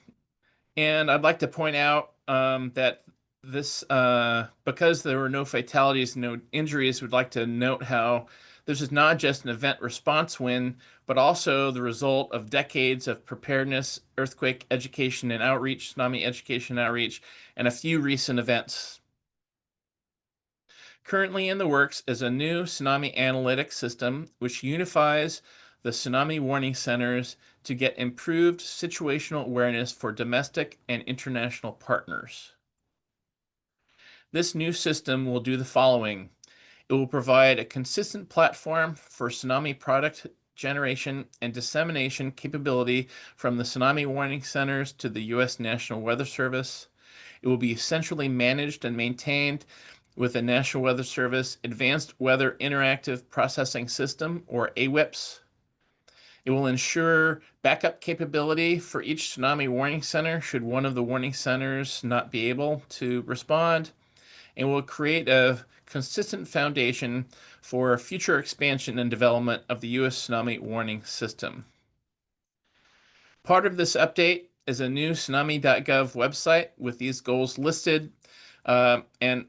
I'd like to point out that this, because there were no fatalities, no injuries, we'd like to note how this is not just an event response win, but also the result of decades of preparedness, earthquake education and outreach, tsunami education and outreach, and a few recent events. Currently in the works is a new tsunami analytics system which unifies the tsunami warning centers to get improved situational awareness for domestic and international partners. This new system will do the following. It will provide a consistent platform for tsunami product generation and dissemination capability from the tsunami warning centers to the U.S. National Weather Service. It will be centrally managed and maintained with the National Weather Service Advanced Weather Interactive Processing System, or AWIPS. It will ensure backup capability for each tsunami warning center should one of the warning centers not be able to respond, and will create a consistent foundation for future expansion and development of the U.S. Tsunami Warning System. Part of this update is a new tsunami.gov website with these goals listed, and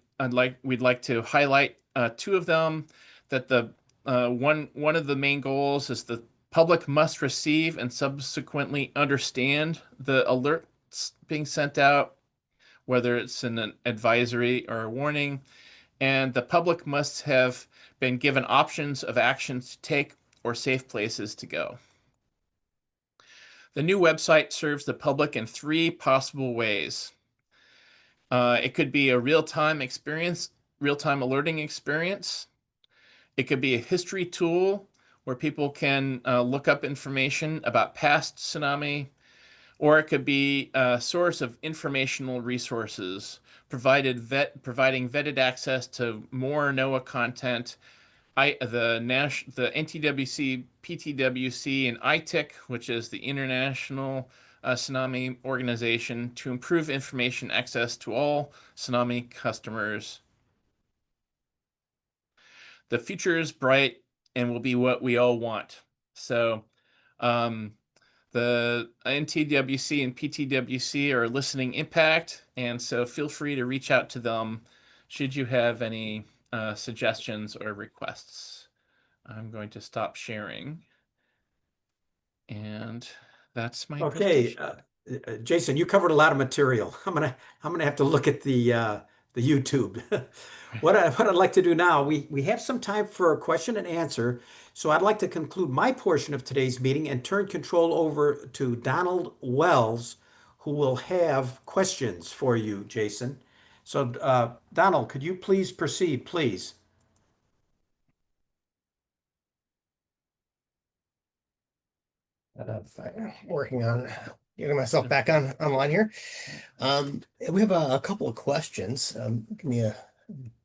we'd like to highlight two of them. That the one of the main goals is the public must receive and subsequently understand the alerts being sent out, whether it's an advisory or a warning, and the public must have been given options of actions to take or safe places to go. The new website serves the public in three possible ways. It could be a real-time alerting experience. It could be a history tool where people can look up information about past tsunami, or it could be a source of informational resources, providing vetted access to more NOAA content, the NTWC, PTWC, and ITIC, which is the International Tsunami Organization, to improve information access to all tsunami customers. The future is bright and will be what we all want. So the NTWC and PTWC are listening impact, and so feel free to reach out to them should you have any suggestions or requests. I'm going to stop sharing, and that's my presentation. Jason, you covered a lot of material. I'm gonna have to look at the YouTube. What I'd like to do now, we have some time for a question and answer. So I'd like to conclude my portion of today's meeting and turn control over to Donald Wells, who will have questions for you, Jason. So Donald, could you please proceed, please? Working on getting myself back online here. We have a couple of questions.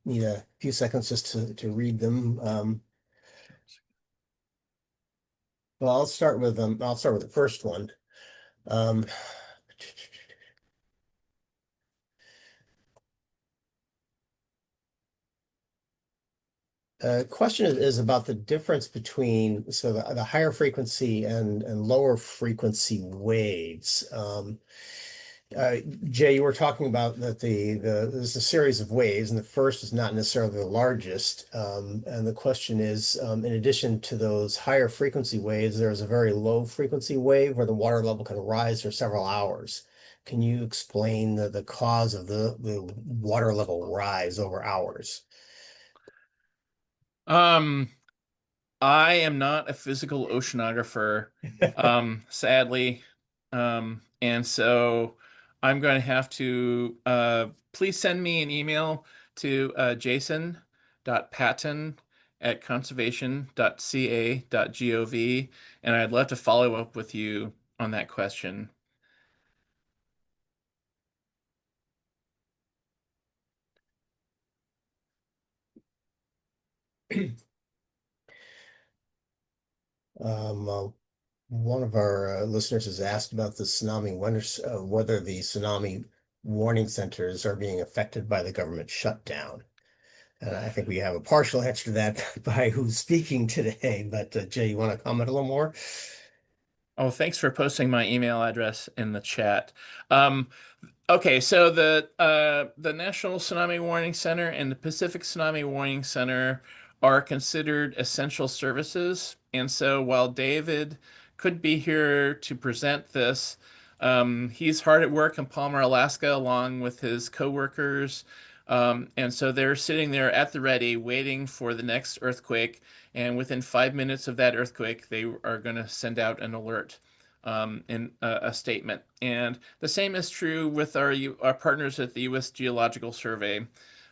Need a few seconds just to read them. Well, I'll start with the first one. Question is about the difference between the higher frequency and lower frequency waves. Jay, you were talking about that there's a series of waves, and the first is not necessarily the largest. And the question is, in addition to those higher frequency waves, there's a very low frequency wave where the water level can rise for several hours. Can you explain the cause of the water level rise over hours? I am not a physical oceanographer, sadly. And so I'm going to have to please send me an email to jason.patton@conservation.ca.gov, and I'd love to follow up with you on that question. One of our listeners has asked about the whether the tsunami warning centers are being affected by the government shutdown. And I think we have a partial answer to that by who's speaking today. But Jay, you want to comment a little more? Oh, thanks for posting my email address in the chat. Okay, so the National Tsunami Warning Center and the Pacific Tsunami Warning Center are considered essential services. And so while David could be here to present this, he's hard at work in Palmer, Alaska, along with his coworkers. And so they're sitting there at the ready, waiting for the next earthquake. And within 5 minutes of that earthquake, they are going to send out an alert in a statement. And the same is true with our partners at the U.S. Geological Survey.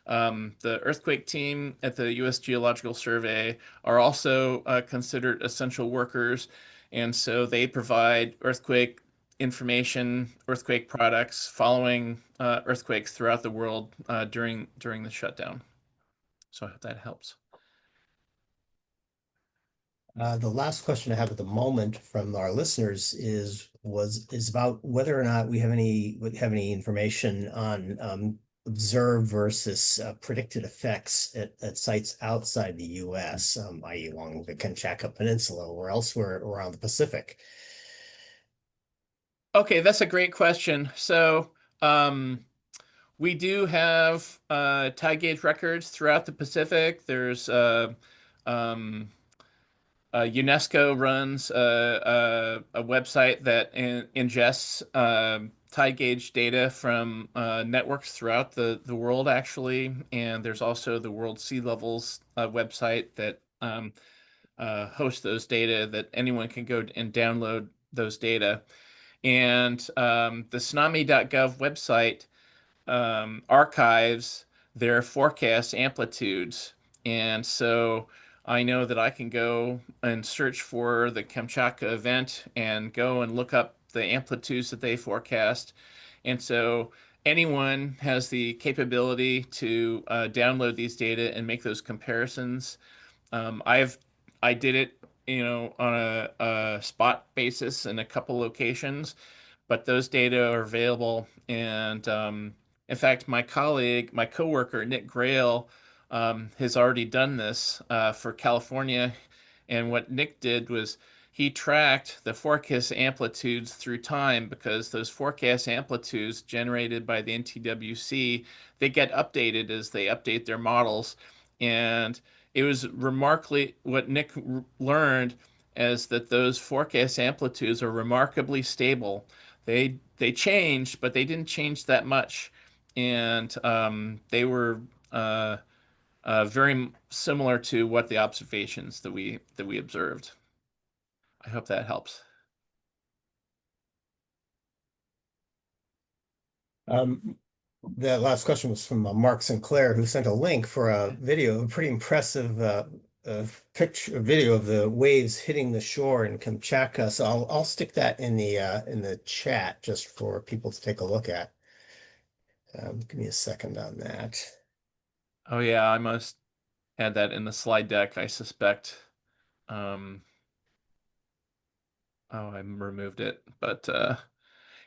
The earthquake team at the U.S. Geological Survey are also considered essential workers, and so they provide earthquake information, earthquake products following earthquakes throughout the world during the shutdown. So I hope that helps. The last question I have at the moment from our listeners is about whether or not we have any information on observed versus predicted effects at sites outside the U.S., i.e. along the Kamchatka Peninsula or elsewhere around the Pacific. Okay, that's a great question. So we do have tide gauge records throughout the Pacific. There's UNESCO runs a website that ingests tide gauge data from networks throughout the world, actually. And there's also the World Sea Levels website that hosts those data that anyone can go and download those data. And the tsunami.gov website archives their forecast amplitudes. And so I know that I can go and search for the Kamchatka event and go and look up the amplitudes that they forecast. And so anyone has the capability to download these data and make those comparisons. I did it, on a spot basis in a couple locations, but those data are available. And in fact, my coworker, Nick Grail, has already done this for California. And what Nick did was he tracked the forecast amplitudes through time, because those forecast amplitudes generated by the NTWC, they get updated as they update their models. And it was remarkably, what Nick learned is that those forecast amplitudes are remarkably stable. They changed, but they didn't change that much, and they were very similar to what the observations that we observed. I hope that helps. That last question was from Mark Sinclair, who sent a link for a pretty impressive video of the waves hitting the shore in Kamchatka. So I'll stick that in the chat just for people to take a look at. Give me a second on that. Oh yeah, I must add that in the slide deck, I suspect. Oh, I removed it. But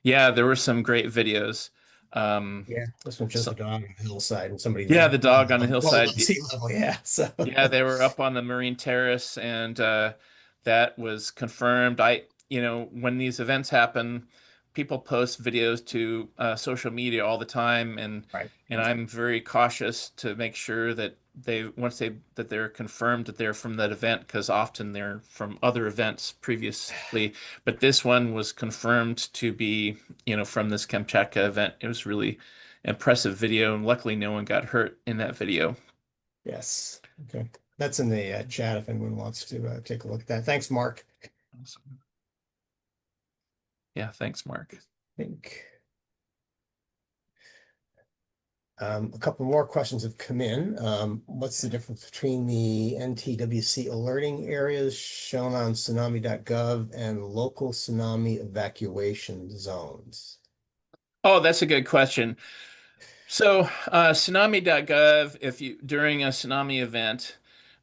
yeah, there were some great videos. Yeah, this one shows the So, dog on the hillside and somebody yeah, the dog on the well hillside. above sea level. Yeah, so Yeah, they were up on the Marine Terrace, and that was confirmed. When these events happen, people post videos to social media all the time, and right. I'm very cautious to make sure that they're confirmed that they're from that event, because often they're from other events previously. But this one was confirmed to be, from this Kamchatka event. It was really impressive video, and luckily no one got hurt in that video. Yes. Okay. That's in the chat if anyone wants to take a look at that. Thanks, Mark. Awesome. Yeah, thanks, Mark. I think a couple more questions have come in. What's the difference between the NTWC alerting areas shown on tsunami.gov and local tsunami evacuation zones? Oh, that's a good question. So, tsunami.gov, if you during a tsunami event,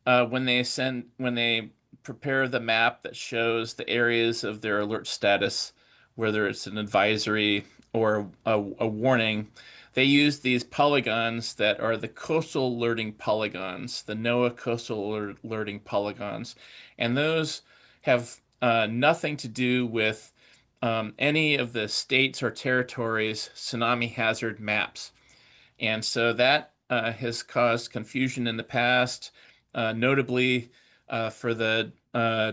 when they prepare the map that shows the areas of their alert status, whether it's an advisory or a warning, they use these polygons that are the coastal alerting polygons, the NOAA coastal alerting polygons, and those have nothing to do with any of the states or territories' tsunami hazard maps. And so that has caused confusion in the past, notably for the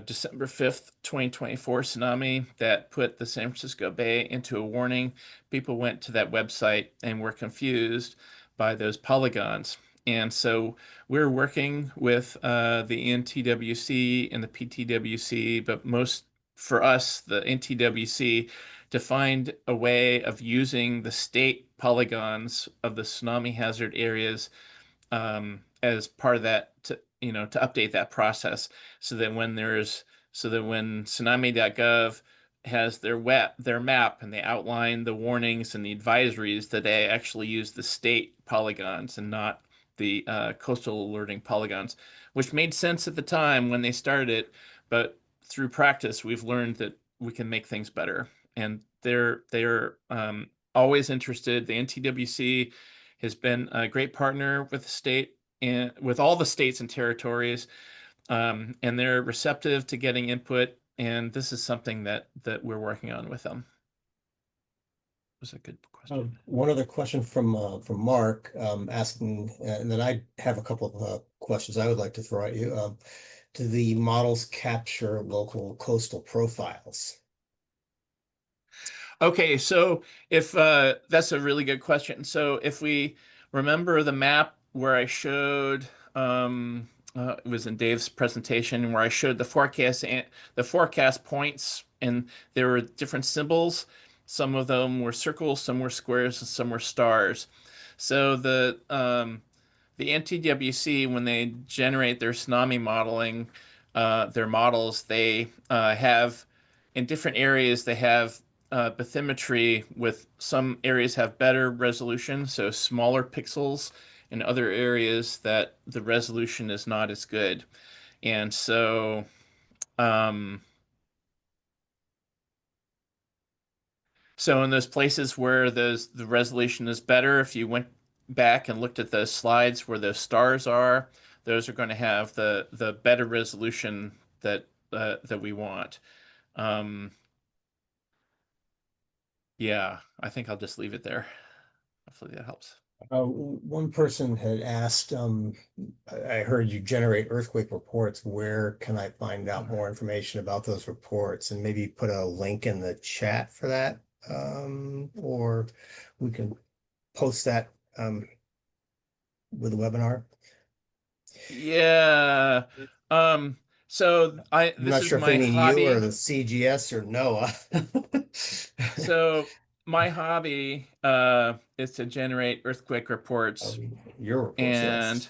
December 5th, 2024 tsunami that put the San Francisco Bay into a warning. People went to that website and were confused by those polygons. And so we're working with the NTWC and the PTWC, but most for us, the NTWC, to find a way of using the state polygons of the tsunami hazard areas as part of that to update that process so that when tsunami.gov has their map and they outline the warnings and the advisories, that they actually use the state polygons and not the coastal alerting polygons, which made sense at the time when they started it, but through practice we've learned that we can make things better. And they're always interested. The NTWC has been a great partner with the state and with all the states and territories, and they're receptive to getting input. And this is something that we're working on with them. It was a good question. One other question from Mark asking, and then I have a couple of questions I would like to throw at you. Do the models capture local coastal profiles? Okay, so if that's a really good question. So if we remember the map where I showed, it was in Dave's presentation where I showed the forecast points, and there were different symbols. Some of them were circles, some were squares, and some were stars. So the NTWC, when they generate their tsunami modeling, their models, they have in different areas they have bathymetry, with some areas have better resolution, so smaller pixels, in other areas that the resolution is not as good. And so in those places where the resolution is better, if you went back and looked at the slides where those stars are, those are going to have the better resolution that we want. Yeah, I think I'll just leave it there. Hopefully that helps. One person had asked, I heard you generate earthquake reports. Where can I find out more information about those reports? And maybe put a link in the chat for that. Or we can post that with the webinar. Yeah. So I'm this not is sure if they my mean hobby. you or the CGS or NOAA. So my hobby is to generate earthquake reports. Your reports, And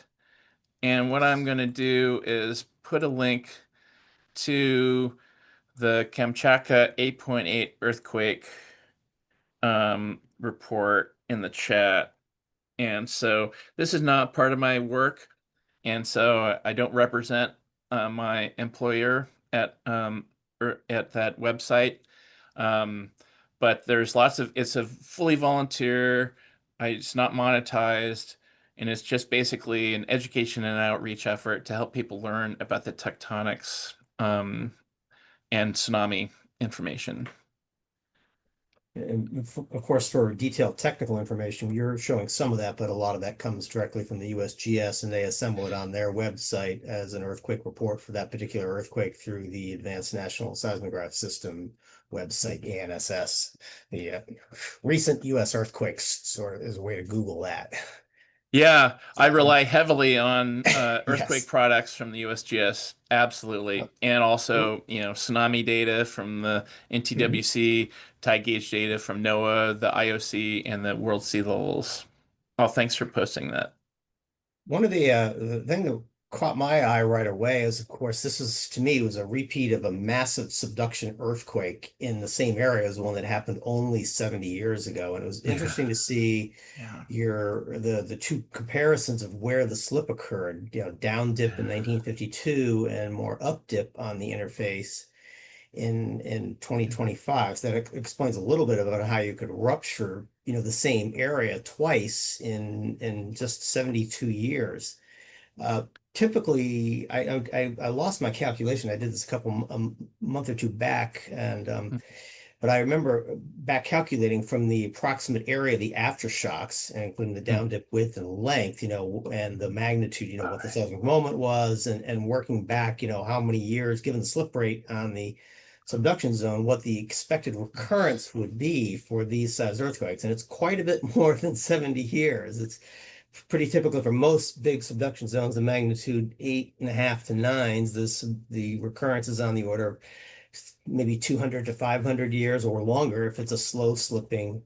yes. what I'm going to do is put a link to the Kamchatka 8.8 earthquake report in the chat. And so this is not part of my work, and so I don't represent my employer at at that website. But there's lots of, it's a fully volunteer, it's not monetized, and it's just basically an education and outreach effort to help people learn about the tectonics and tsunami information. And of course, for detailed technical information, you're showing some of that, but a lot of that comes directly from the USGS, and they assemble it on their website as an earthquake report for that particular earthquake through the Advanced National Seismograph System website, ANSS. The recent U.S. earthquakes sort of is a way to Google that. Yeah, I rely heavily on earthquake Yes. products from the USGS, absolutely. And also, tsunami data from the NTWC, tide gauge data from NOAA, the IOC, and the world sea levels. Oh, thanks for posting that. One of the thing that caught my eye right away is, of course, this was, to me, was a repeat of a massive subduction earthquake in the same area as one that happened only 70 years ago. And it was interesting to see the two comparisons of where the slip occurred, down dip in 1952 and more up dip on the interface in 2025. So that explains a little bit about how you could rupture, the same area twice in just 72 years. Typically, I lost my calculation. I did this a month or two back, and but I remember back calculating from the approximate area of the aftershocks, and including the down dip width and length, and the magnitude, what the seismic moment was, and working back, how many years, given the slip rate on the subduction zone, what the expected recurrence would be for these size earthquakes. And it's quite a bit more than 70 years. It's pretty typical for most big subduction zones of magnitude 8.5 to 9s. The recurrence is on the order of maybe 200 to 500 years or longer if it's a slow slipping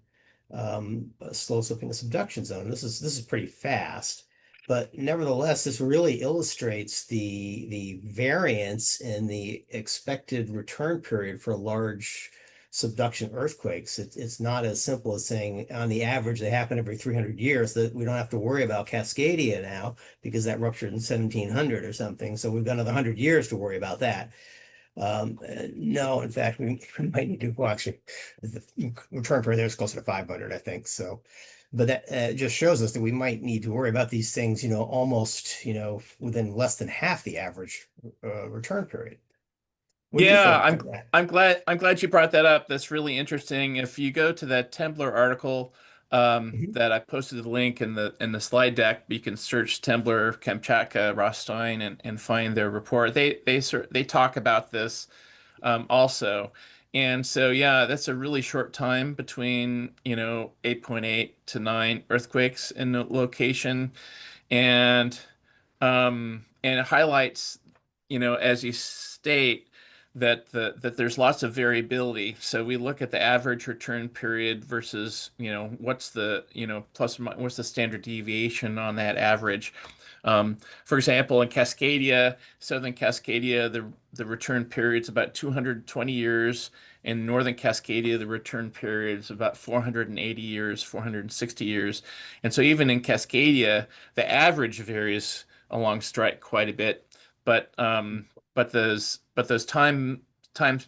subduction zone. This is pretty fast. But nevertheless, this really illustrates the variance in the expected return period for large subduction earthquakes. It's not as simple as saying on the average they happen every 300 years, that we don't have to worry about Cascadia now because that ruptured in 1700 or something. So we've got another 100 years to worry about that. No, in fact, we might need to, well, actually, the return period there is closer to 500, I think. So, but that just shows us that we might need to worry about these things, almost, within less than half the average return period. What do you think about that? I'm glad you brought that up. That's really interesting. If you go to that Tumblr article that I posted the link in the slide deck, you can search Tumblr Kamchatka Ross Stein and find their report. They talk about this also. And so yeah, that's a really short time between 8.8 to 9 earthquakes in the location, and it highlights, as you state, that there's lots of variability. So we look at the average return period versus, what's the, plus or minus, what's the standard deviation on that average. For example, in Cascadia, Southern Cascadia, the return period is about 220 years. In Northern Cascadia, the return period is about 480 years, 460 years. And so even in Cascadia, the average varies along strike quite a bit. But those times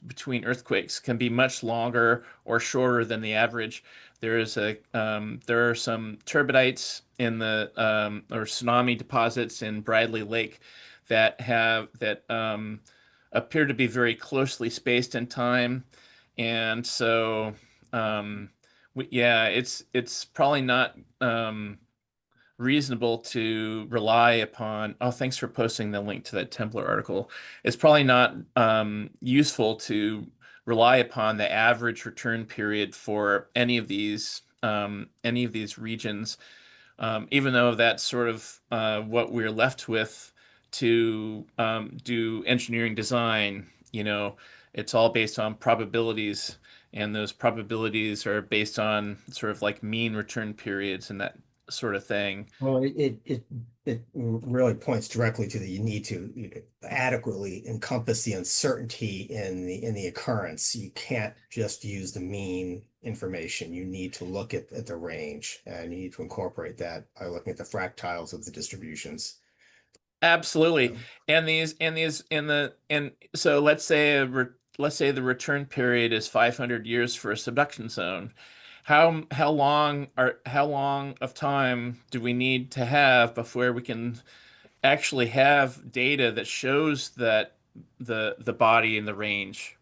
between earthquakes can be much longer or shorter than the average. There are some turbidites in the or tsunami deposits in Bradley Lake that appear to be very closely spaced in time, and so it's probably not reasonable to rely upon. Oh, thanks for posting the link to that Tumblr article. It's probably not useful to rely upon the average return period for any of these regions, even though that's sort of what we're left with to do engineering design. It's all based on probabilities, and those probabilities are based on sort of like mean return periods and that sort of thing. Well, it really points directly to you need to adequately encompass the uncertainty in the occurrence. You can't just use the mean information. You need to look at the range, and you need to incorporate that by looking at the fractiles of the distributions. Absolutely. So, And so let's say let's say the return period is 500 years for a subduction zone. How long of time do we need to have before we can actually have data that shows that the body and the range?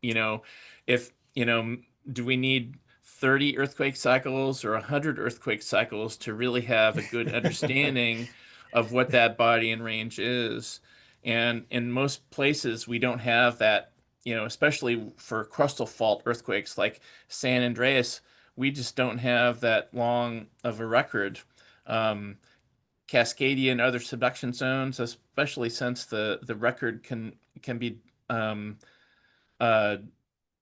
You know, if, do we need 30 earthquake cycles or 100 earthquake cycles to really have a good understanding of what that body and range is? And in most places, we don't have that, especially for crustal fault earthquakes like San Andreas, we just don't have that long of a record. Cascadia and other subduction zones, especially since the record can be uh,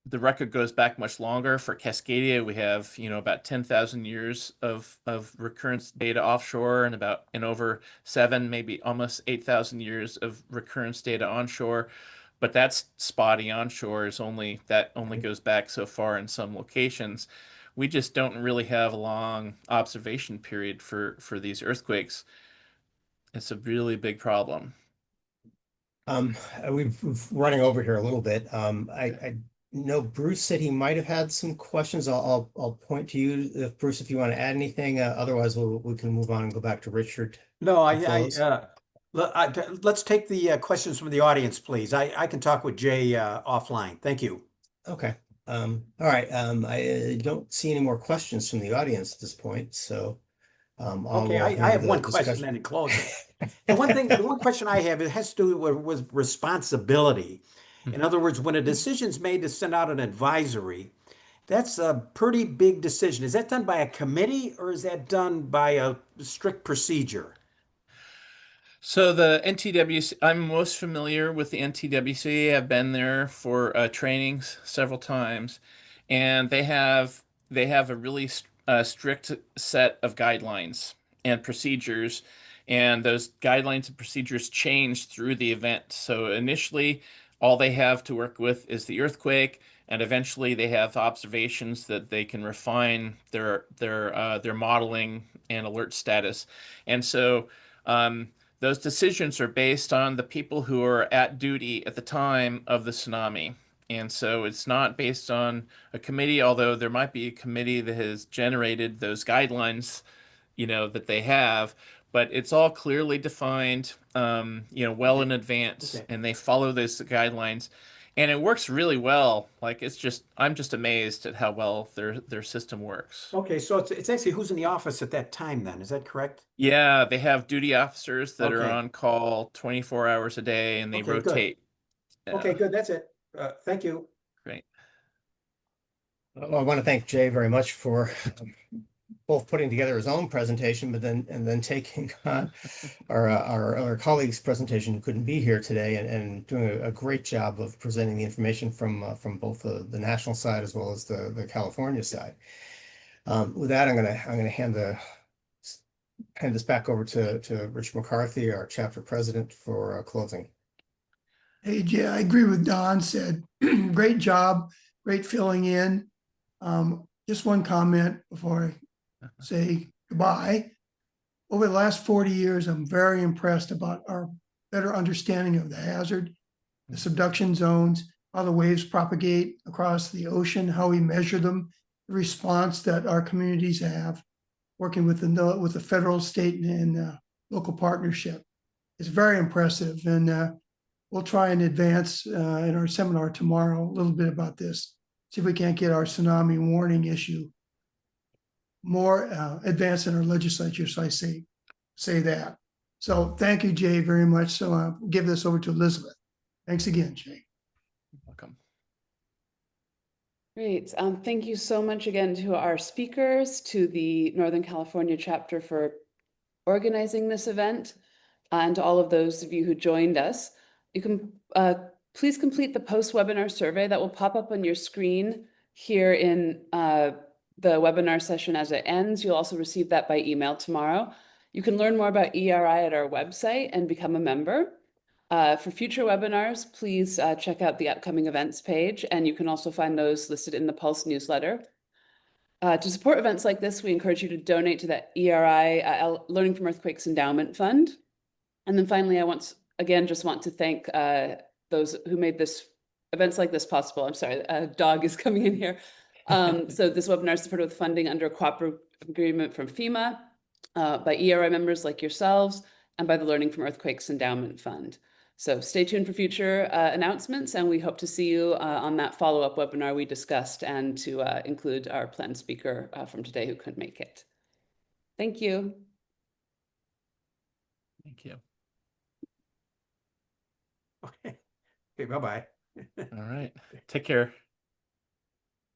the record goes back much longer. For Cascadia, we have, about 10,000 years of recurrence data offshore and over 7, maybe almost 8,000 years of recurrence data onshore. But that's spotty onshore only goes back so far in some locations. We just don't really have a long observation period for these earthquakes. It's a really big problem. We've running over here a little bit. I know Bruce said he might have had some questions. I'll point to you, if Bruce, if you want to add anything. Otherwise, we can move on and go back to Richard. No, close. let's take the questions from the audience, please. I can talk with Jay offline. Thank you. Okay. All right. I don't see any more questions from the audience at this point, so Okay, I have one question then in closing. The one question I have, it has to do with responsibility. In other words, when a decision's made to send out an advisory, that's a pretty big decision. Is that done by a committee or is that done by a strict procedure? So the NTWC, I'm most familiar with the NTWC. I've been there for trainings several times, and they have a really strict set of guidelines and procedures, and those guidelines and procedures change through the event. So initially, all they have to work with is the earthquake, and eventually they have observations that they can refine their modeling and alert status, and so. Those decisions are based on the people who are at duty at the time of the tsunami. And so it's not based on a committee, although there might be a committee that has generated those guidelines, that they have, but it's all clearly defined, well in advance, Okay. and they follow those guidelines. And it works really well. Like I'm just amazed at how well their system works. Okay, so it's actually who's in the office at that time then, is that correct? Yeah, they have duty officers that are Okay. on call 24 hours a day and they Okay, good. rotate. Okay, good, that's it. Thank you. Great. Well, I want to thank Jay very much for both putting together his own presentation, but then taking on our colleague's presentation who couldn't be here today and doing a great job of presenting the information from both the national side as well as the California side. With that, I'm gonna hand this back over to Rich McCarthy, our chapter president, for closing. Hey, Jay, I agree with Don said. Great job, great filling in. Just one comment before I say goodbye. Over the last 40 years, I'm very impressed about our better understanding of the hazard, the subduction zones, how the waves propagate across the ocean, how we measure them, the response that our communities have, working with the federal, state, and local partnership. It's very impressive, and we'll try and advance in our seminar tomorrow a little bit about this. See if we can't get our tsunami warning issue more advanced in our legislature. So I say that. So thank you, Jay, very much. So I'll give this over to Elizabeth. Thanks again, Jay. Welcome. Great. Thank you so much again to our speakers, to the Northern California chapter for organizing this event, and to all of those of you who joined us. You can please complete the post-webinar survey that will pop up on your screen here in the webinar session as it ends. You'll also receive that by email tomorrow. You can learn more about EERI at our website and become a member. For future webinars, please check out the upcoming events page, and you can also find those listed in the Pulse newsletter. To support events like this, we encourage you to donate to the EERI Learning from Earthquakes Endowment Fund. And then finally, I just want to thank those who made this events like this possible. I'm sorry, a dog is coming in here. So this webinar is supported with funding under a cooperative agreement from FEMA, by EERI members like yourselves, and by the Learning from Earthquakes Endowment Fund. So stay tuned for future announcements, and we hope to see you on that follow-up webinar we discussed, and to include our planned speaker from today who couldn't make it. Thank you. Thank you. Okay. Okay, bye-bye. All right. Take care.